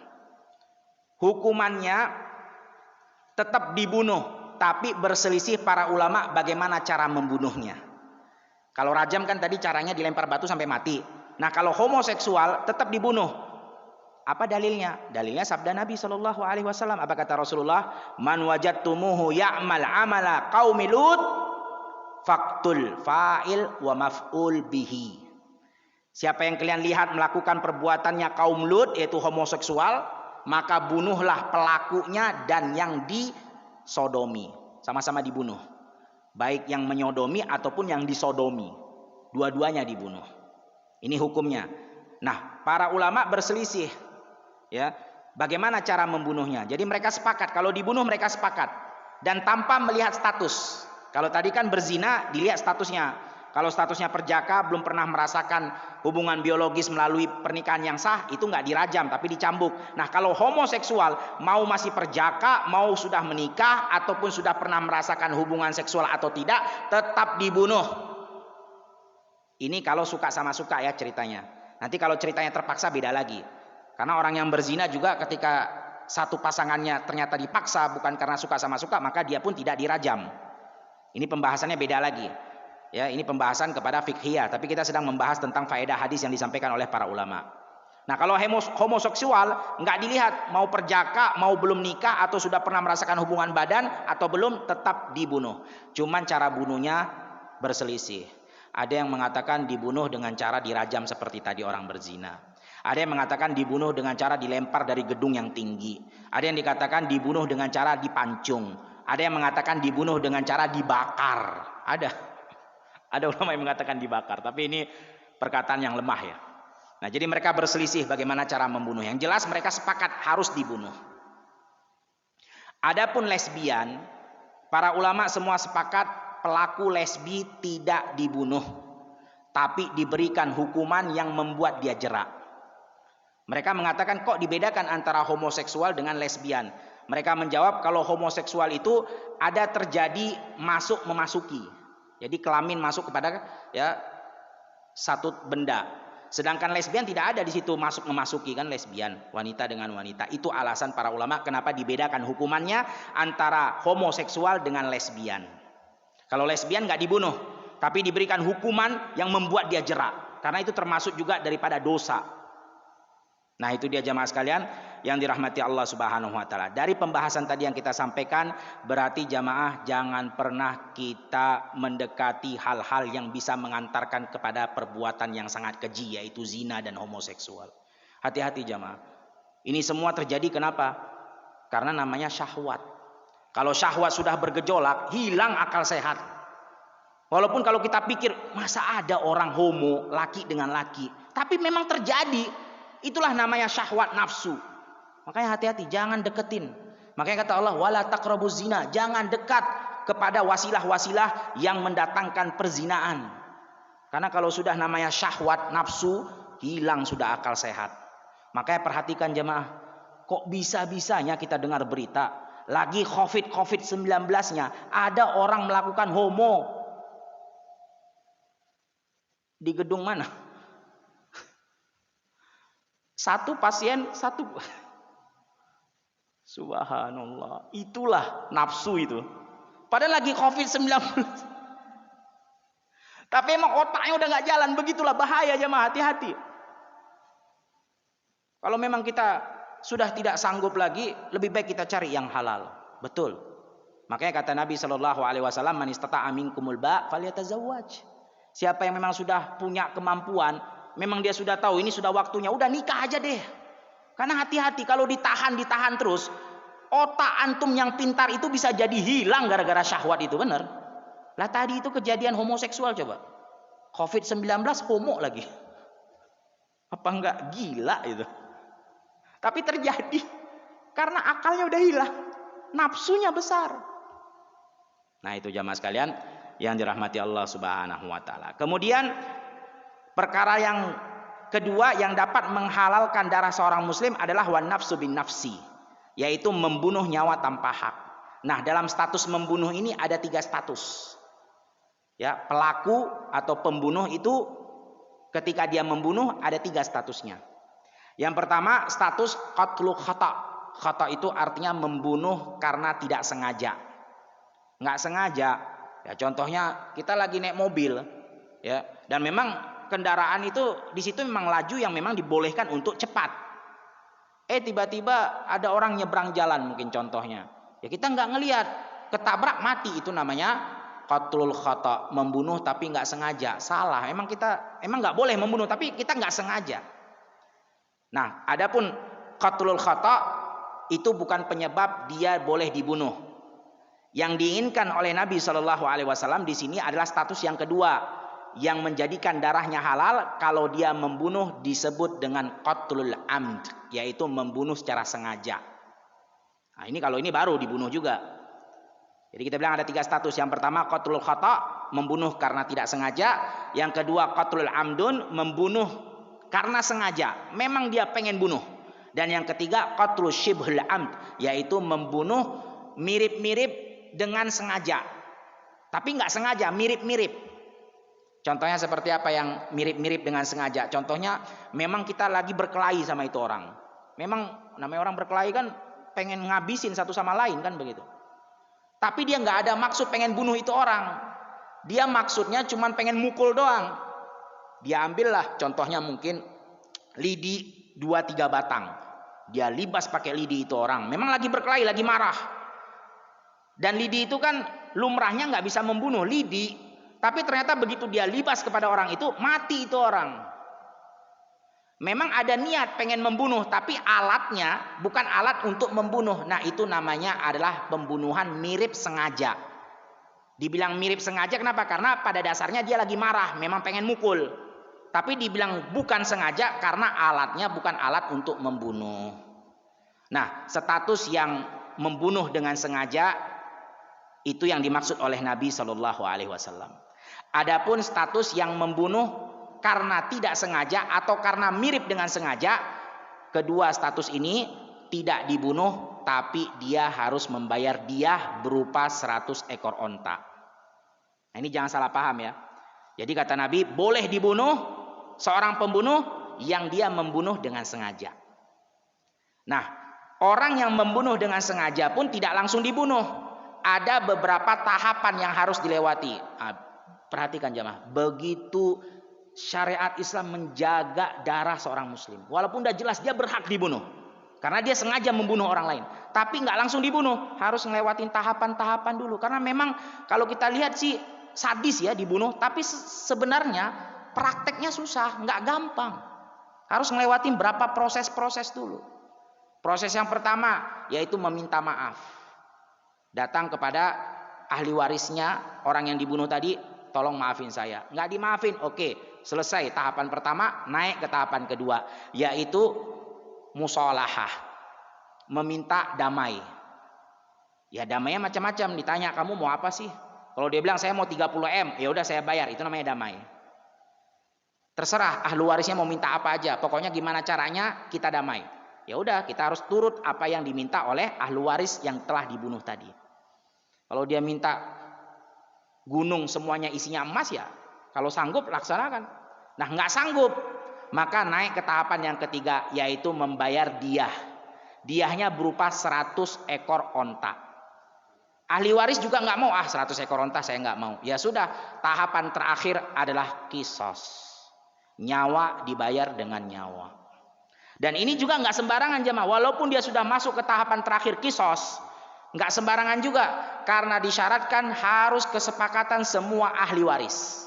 Hukumannya tetap dibunuh, tapi berselisih para ulama bagaimana cara membunuhnya. Kalau rajam kan tadi caranya dilempar batu sampai mati. Nah kalau homoseksual tetap dibunuh. Apa dalilnya? Dalilnya sabda Nabi Shallallahu Alaihi Wasallam. Apa kata Rasulullah? Man wajadtumuhu ya'mal amala qaumi Lut, faktul fa'il wa maf'ul bihi. Siapa yang kalian lihat melakukan perbuatannya kaum Lut, yaitu homoseksual, maka bunuhlah pelakunya dan yang disodomi. Sama-sama dibunuh. Baik yang menyodomi ataupun yang disodomi. Dua-duanya dibunuh. Ini hukumnya. Nah, para ulama berselisih ya, bagaimana cara membunuhnya. Jadi mereka sepakat, kalau dibunuh mereka sepakat dan tanpa melihat status. Kalau tadi kan berzina dilihat statusnya. Kalau statusnya perjaka, belum pernah merasakan hubungan biologis melalui pernikahan yang sah, itu nggak dirajam tapi dicambuk. Nah, kalau homoseksual mau masih perjaka, mau sudah menikah ataupun sudah pernah merasakan hubungan seksual atau tidak, tetap dibunuh. Ini kalau suka sama suka ya ceritanya. Nanti kalau ceritanya terpaksa beda lagi. Karena orang yang berzina juga ketika satu pasangannya ternyata dipaksa bukan karena suka sama suka, maka dia pun tidak dirajam. Ini pembahasannya beda lagi. Ya, ini pembahasan kepada fiqhiyah, tapi kita sedang membahas tentang faedah hadis yang disampaikan oleh para ulama. Nah, kalau homoseksual nggak dilihat mau perjaka, mau belum nikah atau sudah pernah merasakan hubungan badan atau belum, tetap dibunuh. Cuman cara bunuhnya berselisih. Ada yang mengatakan dibunuh dengan cara dirajam seperti tadi orang berzina. Ada yang mengatakan dibunuh dengan cara dilempar dari gedung yang tinggi. Ada yang dikatakan dibunuh dengan cara dipancung. Ada yang mengatakan dibunuh dengan cara dibakar. Ada ulama yang mengatakan dibakar. Tapi ini perkataan yang lemah ya. Nah, jadi mereka berselisih bagaimana cara membunuh. Yang jelas mereka sepakat harus dibunuh. Adapun lesbian, para ulama semua sepakat pelaku lesbi tidak dibunuh, tapi diberikan hukuman yang membuat dia jerak. Mereka mengatakan kok dibedakan antara homoseksual dengan lesbian. Mereka menjawab kalau homoseksual itu ada terjadi masuk memasuki. Jadi kelamin masuk kepada ya satu benda. Sedangkan lesbian tidak ada di situ masuk memasuki kan lesbian, wanita dengan wanita. Itu alasan para ulama kenapa dibedakan hukumannya antara homoseksual dengan lesbian. Kalau lesbian nggak dibunuh, tapi diberikan hukuman yang membuat dia jerak. karena itu termasuk juga daripada dosa. Nah, itu dia jamaah sekalian yang dirahmati Allah Subhanahu wa taala. Dari pembahasan tadi yang kita sampaikan, berarti jamaah jangan pernah kita mendekati hal-hal yang bisa mengantarkan kepada perbuatan yang sangat keji, yaitu zina dan homoseksual. Hati-hati jamaah. Ini semua terjadi kenapa? Karena namanya syahwat. Kalau syahwat sudah bergejolak, hilang akal sehat. Walaupun kalau kita pikir, masa ada orang homo, laki dengan laki. Tapi memang terjadi. Itulah namanya syahwat nafsu. Makanya hati-hati, jangan deketin. Makanya kata Allah, wala taqrabuz zina, jangan dekat kepada wasilah-wasilah yang mendatangkan perzinaan. Karena kalau sudah namanya syahwat nafsu, hilang sudah akal sehat. Makanya perhatikan jemaah, kok bisa-bisanya kita dengar berita lagi COVID-19-nya ada orang melakukan homo di gedung mana? Satu pasien, satu. Subhanallah. Itulah nafsu itu. Padahal lagi COVID-19. Tapi emang otaknya udah gak jalan. Begitulah bahaya jemaah, hati-hati. Kalau memang kita sudah tidak sanggup lagi, lebih baik kita cari yang halal. Betul. Makanya kata Nabi SAW, man istata'a minkumul ba' falyatazawwaj. Siapa yang memang sudah punya kemampuan, memang dia sudah tahu ini sudah waktunya, udah nikah aja deh. Karena hati-hati kalau ditahan terus, otak antum yang pintar itu bisa jadi hilang gara-gara syahwat itu, bener. Lah tadi itu kejadian homoseksual coba. COVID-19 homo lagi. Apa enggak gila itu? Tapi terjadi karena akalnya udah hilang, nafsunya besar. Nah, itu jamaah sekalian yang dirahmati Allah Subhanahu wa taala. Kemudian perkara yang kedua yang dapat menghalalkan darah seorang muslim adalah wan nafsu bin nafsi, yaitu membunuh nyawa tanpa hak. Nah, dalam status membunuh ini ada 3 status. Ya, pelaku atau pembunuh itu ketika dia membunuh ada 3 statusnya. Yang pertama status qatlu khata. Khata itu artinya membunuh karena tidak sengaja. Nggak sengaja. Ya, contohnya kita lagi naik mobil, ya, dan memang kendaraan itu di situ memang laju yang memang dibolehkan untuk cepat. Tiba-tiba ada orang nyebrang jalan mungkin contohnya. Ya kita nggak ngelihat, ketabrak mati, itu namanya qatlul khata, membunuh tapi nggak sengaja. Salah. Emang nggak boleh membunuh tapi kita nggak sengaja. Nah, adapun qatlul khata itu bukan penyebab dia boleh dibunuh. Yang diinginkan oleh Nabi Shallallahu Alaihi Wasallam di sini adalah status yang kedua, yang menjadikan darahnya halal kalau dia membunuh disebut dengan qatlul amd, yaitu membunuh secara sengaja. Nah, ini kalau ini baru dibunuh juga. Jadi kita bilang ada 3 status. Yang pertama qatlul khata, membunuh karena tidak sengaja. Yang kedua qatlul amdun, membunuh karena sengaja, memang dia pengen bunuh. Dan yang ketiga qatlul syibhul amd, yaitu membunuh mirip-mirip dengan sengaja, tapi nggak sengaja, mirip-mirip. Contohnya seperti apa yang mirip-mirip dengan sengaja? Contohnya memang kita lagi berkelahi sama itu orang. Memang namanya orang berkelahi kan pengen ngabisin satu sama lain kan begitu. Tapi dia nggak ada maksud pengen bunuh itu orang. Dia maksudnya cuma pengen mukul doang. Dia ambillah contohnya mungkin lidi 2-3 batang. Dia libas pakai lidi itu orang. Memang lagi berkelahi, lagi marah. Dan lidi itu kan lumrahnya nggak bisa membunuh lidi. Tapi ternyata begitu dia libas kepada orang itu, mati itu orang. Memang ada niat pengen membunuh, tapi alatnya bukan alat untuk membunuh. Nah, itu namanya adalah pembunuhan mirip sengaja. Dibilang mirip sengaja kenapa? Karena pada dasarnya dia lagi marah, memang pengen mukul. Tapi dibilang bukan sengaja karena alatnya bukan alat untuk membunuh. Nah, status yang membunuh dengan sengaja itu yang dimaksud oleh Nabi Shallallahu Alaihi Wasallam. Adapun status yang membunuh karena tidak sengaja atau karena mirip dengan sengaja, kedua status ini tidak dibunuh, tapi dia harus membayar diah berupa 100 ekor onta. Nah, ini jangan salah paham ya. Jadi kata Nabi, boleh dibunuh seorang pembunuh yang dia membunuh dengan sengaja. Nah, orang yang membunuh dengan sengaja pun tidak langsung dibunuh. Ada beberapa tahapan yang harus dilewati. Perhatikan jamaah, begitu syariat Islam menjaga darah seorang muslim. Walaupun udah jelas dia berhak dibunuh. Karena dia sengaja membunuh orang lain. Tapi nggak langsung dibunuh. Harus ngelewatin tahapan-tahapan dulu. Karena memang kalau kita lihat sih sadis ya dibunuh. Tapi sebenarnya prakteknya susah. Nggak gampang. Harus ngelewatin berapa proses-proses dulu. Proses yang pertama yaitu meminta maaf. Datang kepada ahli warisnya orang yang dibunuh tadi, tolong maafin saya. Nggak dimaafin, oke, selesai tahapan pertama, naik ke tahapan kedua, yaitu musolahah, meminta damai. Ya damainya macam-macam, ditanya kamu mau apa sih? Kalau dia bilang saya mau 30M, ya udah saya bayar, itu namanya damai. Terserah ahli warisnya mau minta apa aja, pokoknya gimana caranya kita damai. Ya udah kita harus turut apa yang diminta oleh ahli waris yang telah dibunuh tadi. Kalau dia minta gunung semuanya isinya emas ya, kalau sanggup laksanakan. Nah nggak sanggup, maka naik ke tahapan yang ketiga yaitu membayar diyah. Diyahnya berupa 100 ekor onta. Ahli waris juga nggak mau, 100 ekor onta saya nggak mau. Ya sudah, tahapan terakhir adalah kisos. Nyawa dibayar dengan nyawa. Dan ini juga nggak sembarangan jemaah. Walaupun dia sudah masuk ke tahapan terakhir kisos, nggak sembarangan juga. Karena disyaratkan harus kesepakatan semua ahli waris.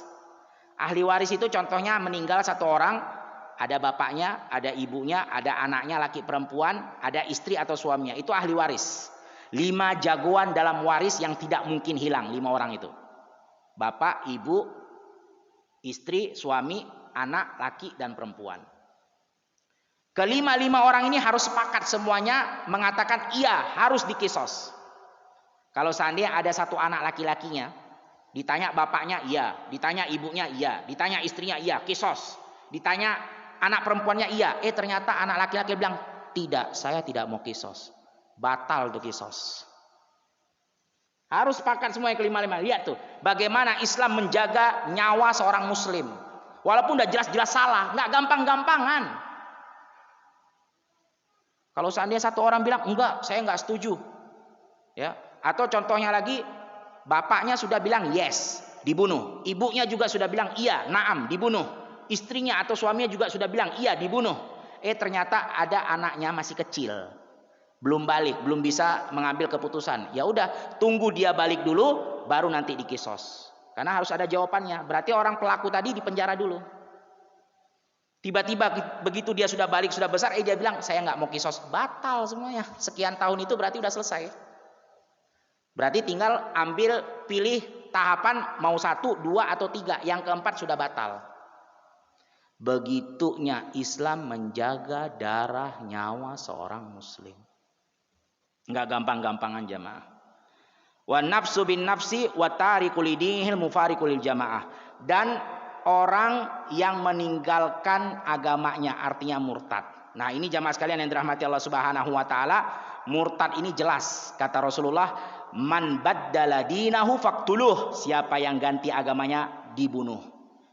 Ahli waris itu contohnya meninggal satu orang, ada bapaknya, ada ibunya, ada anaknya laki perempuan, ada istri atau suaminya. Itu ahli waris. 5 jagoan dalam waris yang tidak mungkin hilang, 5 orang itu. Bapak, ibu, istri, suami, anak, laki dan perempuan. Kelima-lima orang ini harus sepakat semuanya mengatakan iya harus dikisos. Kalau seandainya ada satu anak laki-lakinya, ditanya bapaknya iya, ditanya ibunya iya, ditanya istrinya iya, kisos. Ditanya anak perempuannya iya, ternyata anak laki-laki bilang tidak, saya tidak mau kisos. Batal tuh kisos. Harus sepakat semua yang kelima-lima. Lihat tuh, bagaimana Islam menjaga nyawa seorang muslim. Walaupun udah jelas-jelas salah, nggak gampang-gampangan. Kalau seandainya satu orang bilang enggak, saya enggak setuju, ya. Atau contohnya lagi, bapaknya sudah bilang yes, dibunuh. Ibunya juga sudah bilang iya, naam, dibunuh. Istrinya atau suaminya juga sudah bilang iya, dibunuh. Ternyata ada anaknya masih kecil, belum balik, belum bisa mengambil keputusan. Ya udah, tunggu dia balik dulu, baru nanti dikisos. Karena harus ada jawabannya. Berarti orang pelaku tadi dipenjara dulu. Tiba-tiba begitu dia sudah balik, sudah besar, dia bilang saya nggak mau kisos. Batal semuanya. Sekian tahun itu berarti udah selesai. Berarti tinggal ambil, pilih tahapan mau 1, 2 atau 3. Yang keempat sudah batal. Begitunya Islam menjaga darah nyawa seorang muslim. Nggak gampang-gampangan jamaah. Wa nafsu bin nafsi wa tarikul lidinihil mufarikul jamaah. Dan orang yang meninggalkan agamanya artinya murtad. Nah ini jamaah sekalian yang dirahmati Allah Subhanahu wa taala, murtad ini jelas kata Rasulullah, man baddala dinahu faqtuluh, siapa yang ganti agamanya dibunuh.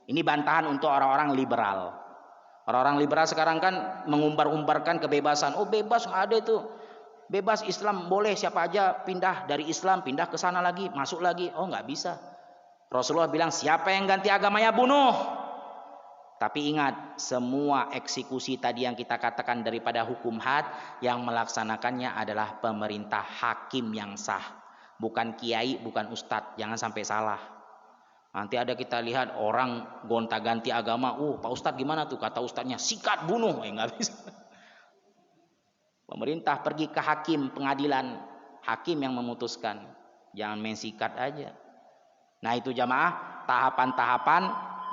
Ini bantahan untuk orang-orang liberal. Orang-orang liberal sekarang kan mengumbar-umbarkan kebebasan. Oh bebas, nggak ada itu. Bebas Islam boleh siapa aja pindah dari Islam, pindah ke sana lagi, masuk lagi. Oh nggak bisa. Rasulullah bilang siapa yang ganti agamanya bunuh. Tapi ingat, semua eksekusi tadi yang kita katakan daripada hukum had, yang melaksanakannya adalah pemerintah, hakim yang sah, bukan kiai, bukan ustadz. Jangan sampai salah. Nanti ada kita lihat orang gonta-ganti agama, Pak ustadz gimana tuh? Kata ustadznya sikat bunuh, nggak bisa. Pemerintah pergi ke hakim pengadilan, hakim yang memutuskan. Jangan main sikat aja. Nah itu jamaah, tahapan-tahapan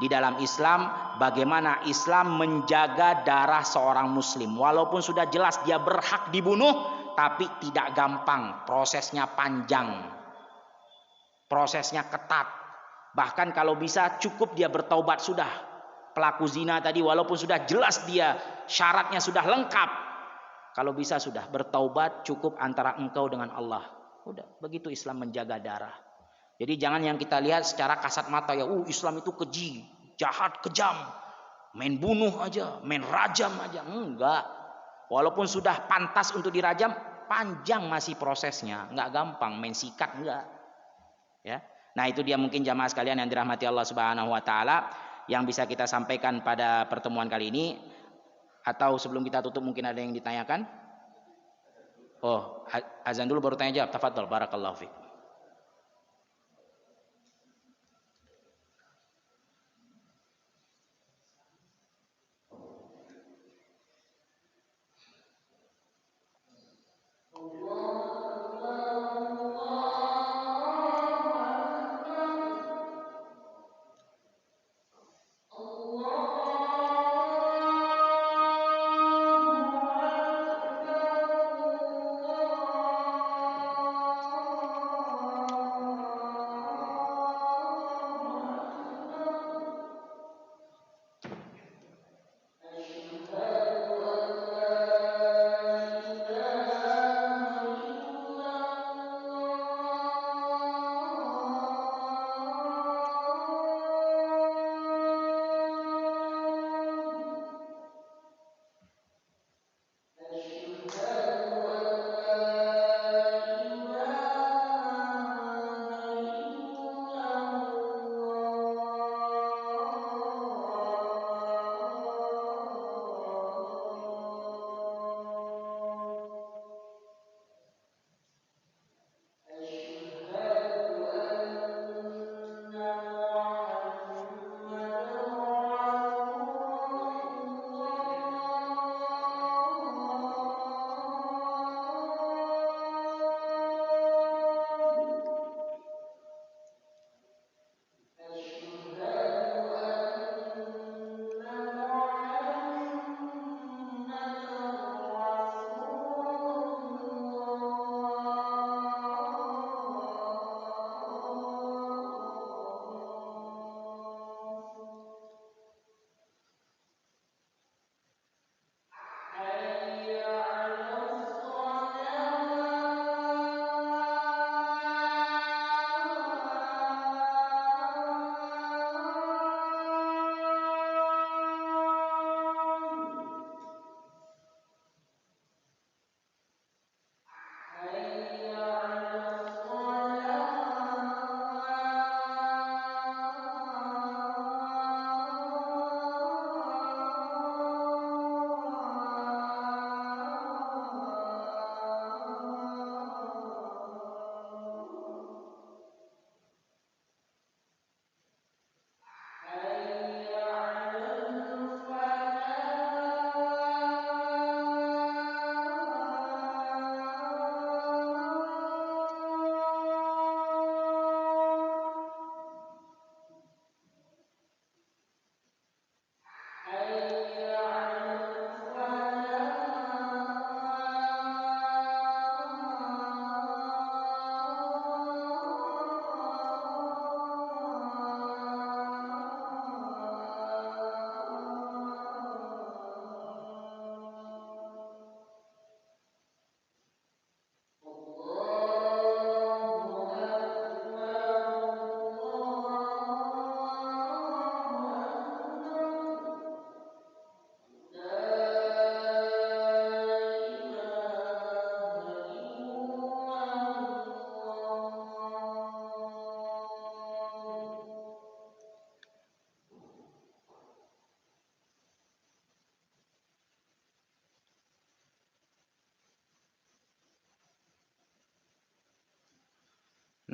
di dalam Islam, bagaimana Islam menjaga darah seorang muslim. Walaupun sudah jelas dia berhak dibunuh, tapi tidak gampang, prosesnya panjang, prosesnya ketat. Bahkan kalau bisa cukup dia bertaubat sudah. Pelaku zina tadi walaupun sudah jelas dia syaratnya sudah lengkap, kalau bisa sudah bertaubat, cukup antara engkau dengan Allah. Udah, begitu Islam menjaga darah. Jadi jangan yang kita lihat secara kasat mata ya, Islam itu keji, jahat, kejam, main bunuh aja, main rajam aja. Enggak. Walaupun sudah pantas untuk dirajam, panjang masih prosesnya, enggak gampang main sikat enggak. Ya. Nah, itu dia mungkin jamaah sekalian yang dirahmati Allah Subhanahu wa taala. yang bisa kita sampaikan pada pertemuan kali ini? Atau sebelum kita tutup mungkin ada yang ditanyakan? Oh, azan dulu baru tanya jawab. Tafadhol, barakallahu fiik.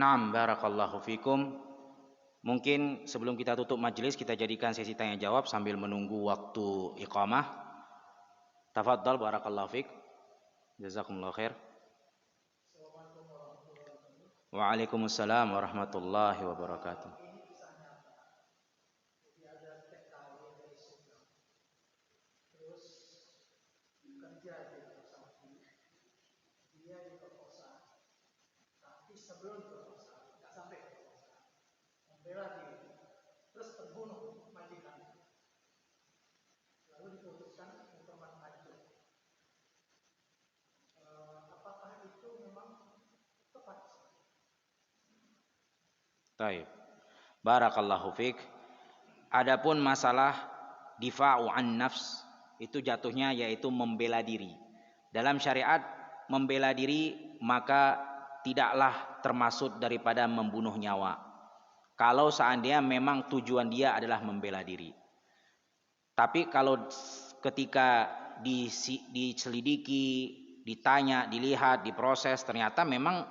Naam, barakallahu fikum. Mungkin sebelum kita tutup majelis kita jadikan sesi tanya jawab sambil menunggu waktu iqamah. Tafadhal, barakallahu fik. Jazakumullah khair. Waalaikumsalam warahmatullahi wabarakatuh. Baik. Barakallahu fiik. Adapun masalah difa'u an nafs itu jatuhnya yaitu membela diri. Dalam syariat membela diri maka tidaklah termasuk daripada membunuh nyawa. kalau seandainya memang tujuan dia adalah membela diri. Tapi kalau ketika diselidiki, ditanya, dilihat, diproses, ternyata memang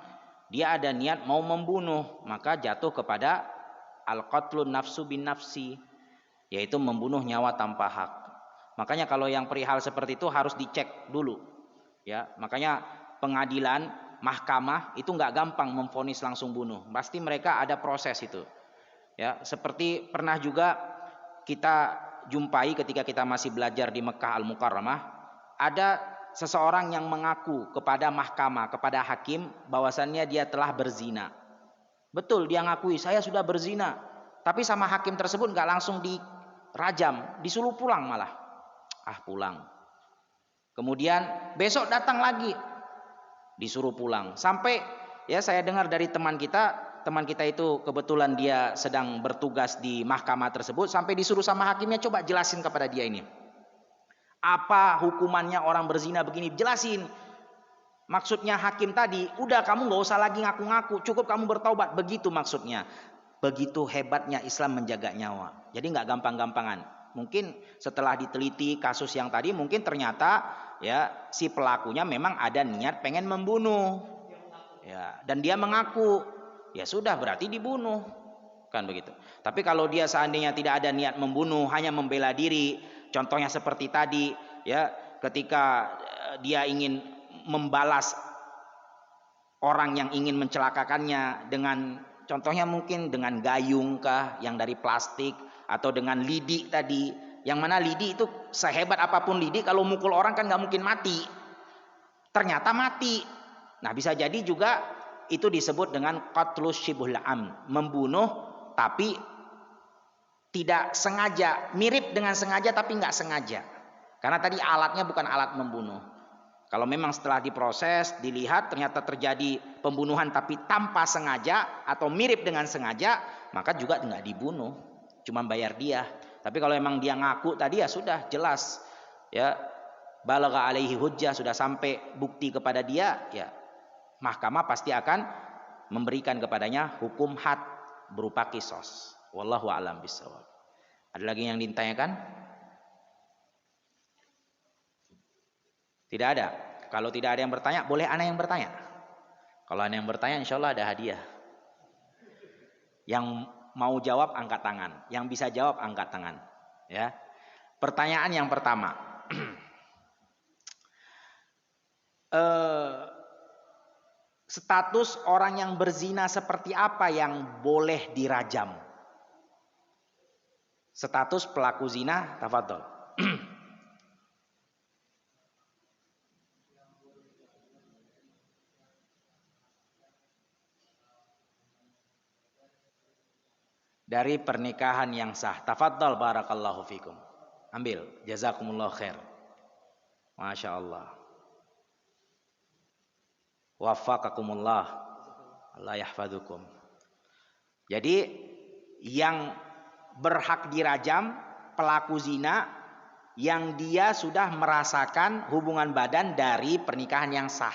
dia ada niat mau membunuh, maka jatuh kepada al-qatlun nafsu bin nafsi, yaitu membunuh nyawa tanpa hak. Makanya kalau yang perihal seperti itu harus dicek dulu, ya. Makanya pengadilan, mahkamah itu nggak gampang memvonis langsung bunuh, pasti mereka ada proses itu. Ya, seperti pernah juga kita jumpai ketika kita masih belajar di Mekah Al-Mukarramah, ada seseorang yang mengaku kepada mahkamah, kepada hakim bahwasannya dia telah berzina. Betul, dia ngakui saya sudah berzina, tapi sama hakim tersebut nggak langsung dirajam, disuruh pulang malah. Pulang. Kemudian besok datang lagi, disuruh pulang. Sampai ya saya dengar dari teman kita itu kebetulan dia sedang bertugas di mahkamah tersebut, sampai disuruh sama hakimnya, coba jelasin kepada dia ini. Apa hukumannya orang berzina begini, jelasin. Maksudnya hakim tadi, udah kamu nggak usah lagi ngaku-ngaku, cukup kamu bertaubat, begitu maksudnya. Begitu hebatnya Islam menjaga nyawa. Jadi nggak gampang-gampangan. Mungkin setelah diteliti kasus yang tadi, mungkin ternyata ya si pelakunya memang ada niat pengen membunuh. Ya, dan dia mengaku, ya sudah berarti dibunuh. Kan begitu. Tapi kalau dia seandainya tidak ada niat membunuh, hanya membela diri, contohnya seperti tadi, ya, ketika dia ingin membalas orang yang ingin mencelakakannya dengan, contohnya mungkin dengan gayung kah yang dari plastik, atau dengan lidi tadi, yang mana lidi itu sehebat apapun lidi, kalau mukul orang kan nggak mungkin mati, ternyata mati. Nah bisa jadi juga itu disebut dengan qatlus syibhul amd, membunuh tapi tidak sengaja, mirip dengan sengaja tapi nggak sengaja, karena tadi alatnya bukan alat membunuh. Kalau memang setelah diproses, dilihat ternyata terjadi pembunuhan tapi tanpa sengaja atau mirip dengan sengaja, maka juga nggak dibunuh, cuma bayar dia. Tapi kalau memang dia ngaku tadi, ya sudah jelas, ya balagha alaihi hujjah, sudah sampai bukti kepada dia, ya mahkamah pasti akan memberikan kepadanya hukum had berupa qisas. Wallahu a'lam bishawab. Ada lagi yang ditanyakan? Tidak ada. Kalau tidak ada yang bertanya, boleh ana yang bertanya. Kalau ana yang bertanya, insya Allah ada hadiah. Yang mau jawab angkat tangan, yang bisa jawab angkat tangan. Ya. Pertanyaan yang pertama. Status orang yang berzina seperti apa yang boleh dirajam? Status pelaku zina, tafadhol. Dari pernikahan yang sah. Tafadhol, barakallahu fikum. Ambil, jazakumullah khair. Masya Allah. Waffaqakumullah. Allah yahfadukum. Jadi yang berhak dirajam pelaku zina yang dia sudah merasakan hubungan badan dari pernikahan yang sah.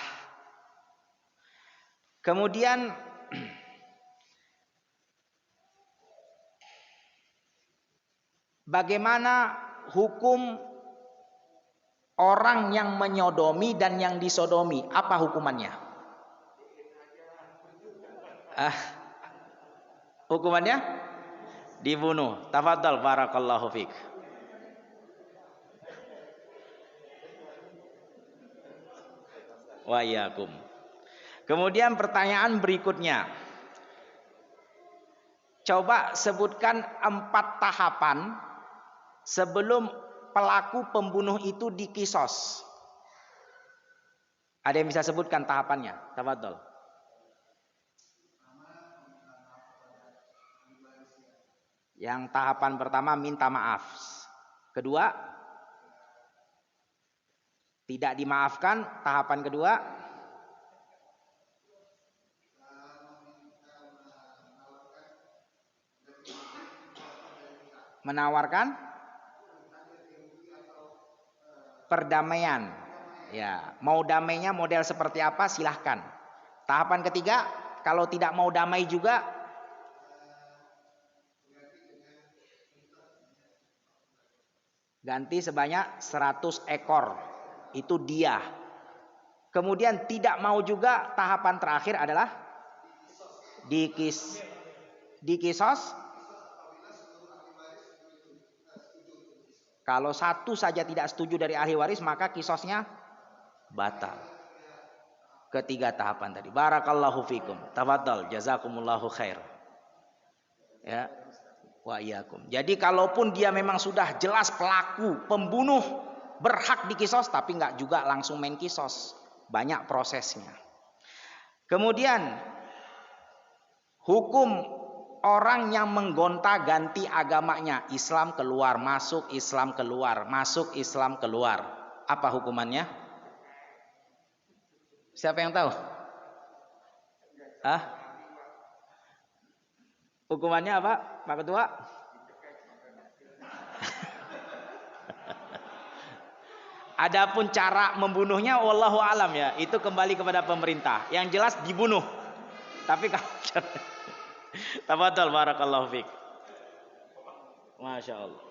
Kemudian bagaimana hukum orang yang menyodomi dan yang disodomi? Apa hukumannya? Hukumannya? Dibunuh. Tafadhal, barakallahu fiik. Wa iyyakum. Kemudian pertanyaan berikutnya. Coba sebutkan 4 tahapan sebelum pelaku pembunuh itu dikisos. Ada yang bisa sebutkan tahapannya? Tafadhol. Yang tahapan pertama minta maaf. Kedua, tidak dimaafkan. Tahapan kedua, menawarkan perdamaian. Ya, mau damainya model seperti apa silahkan. Tahapan ketiga, kalau tidak mau damai juga Ganti sebanyak 100 ekor. Itu dia. Kemudian tidak mau juga, tahapan terakhir adalah dikisos. Kalau satu saja tidak setuju dari ahli waris, maka kisosnya batal. Ketiga tahapan tadi. Barakallahu fikum. Tafadhal, jazakumullahu khair. Ya. Wa iyyakum. Jadi kalaupun dia memang sudah jelas pelaku, pembunuh, berhak dikisos, tapi nggak juga langsung main kisos. Banyak prosesnya. Kemudian hukum orang yang menggonta-ganti agamanya, Islam keluar, masuk, Islam keluar, masuk, Islam keluar. Apa hukumannya? Siapa yang tahu? Hukumannya apa, Pak Ketua? Adapun cara membunuhnya wallahu alam ya, itu kembali kepada pemerintah. Yang jelas dibunuh. Tapi kalau tafadhol barakallahu fiik. Masya Allah.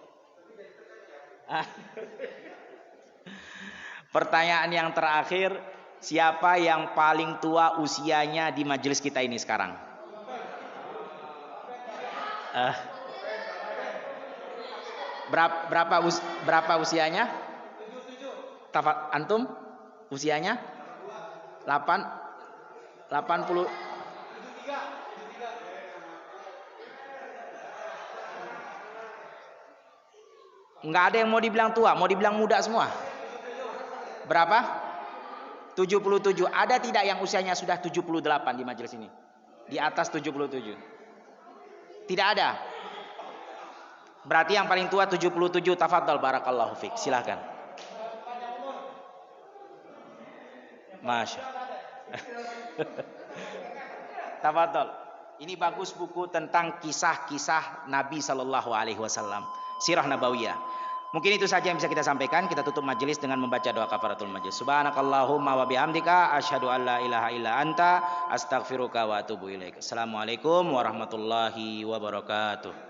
Pertanyaan yang terakhir, siapa yang paling tua usianya di majelis kita ini sekarang? Berapa usianya? Antum usianya 80. Enggak ada yang mau dibilang tua, mau dibilang muda semua. Berapa? 77. Ada tidak yang usianya sudah 78 di majelis ini? Di atas 77. Tidak ada. Berarti yang paling tua 77. Tafadhal barakallahu fiik. Silakan. Masya. Tafadhol. Ini bagus buku tentang kisah-kisah Nabi Sallallahu Alaihi Wasallam, Sirah Nabawiyah. Mungkin itu saja yang bisa kita sampaikan. Kita tutup majelis dengan membaca doa kafaratul majelis. Subhanakallahumma wa bihamdika asyhadu an la ilaha illa anta astaghfiruka wa atubu ilaik. Assalamualaikum warahmatullahi wabarakatuh.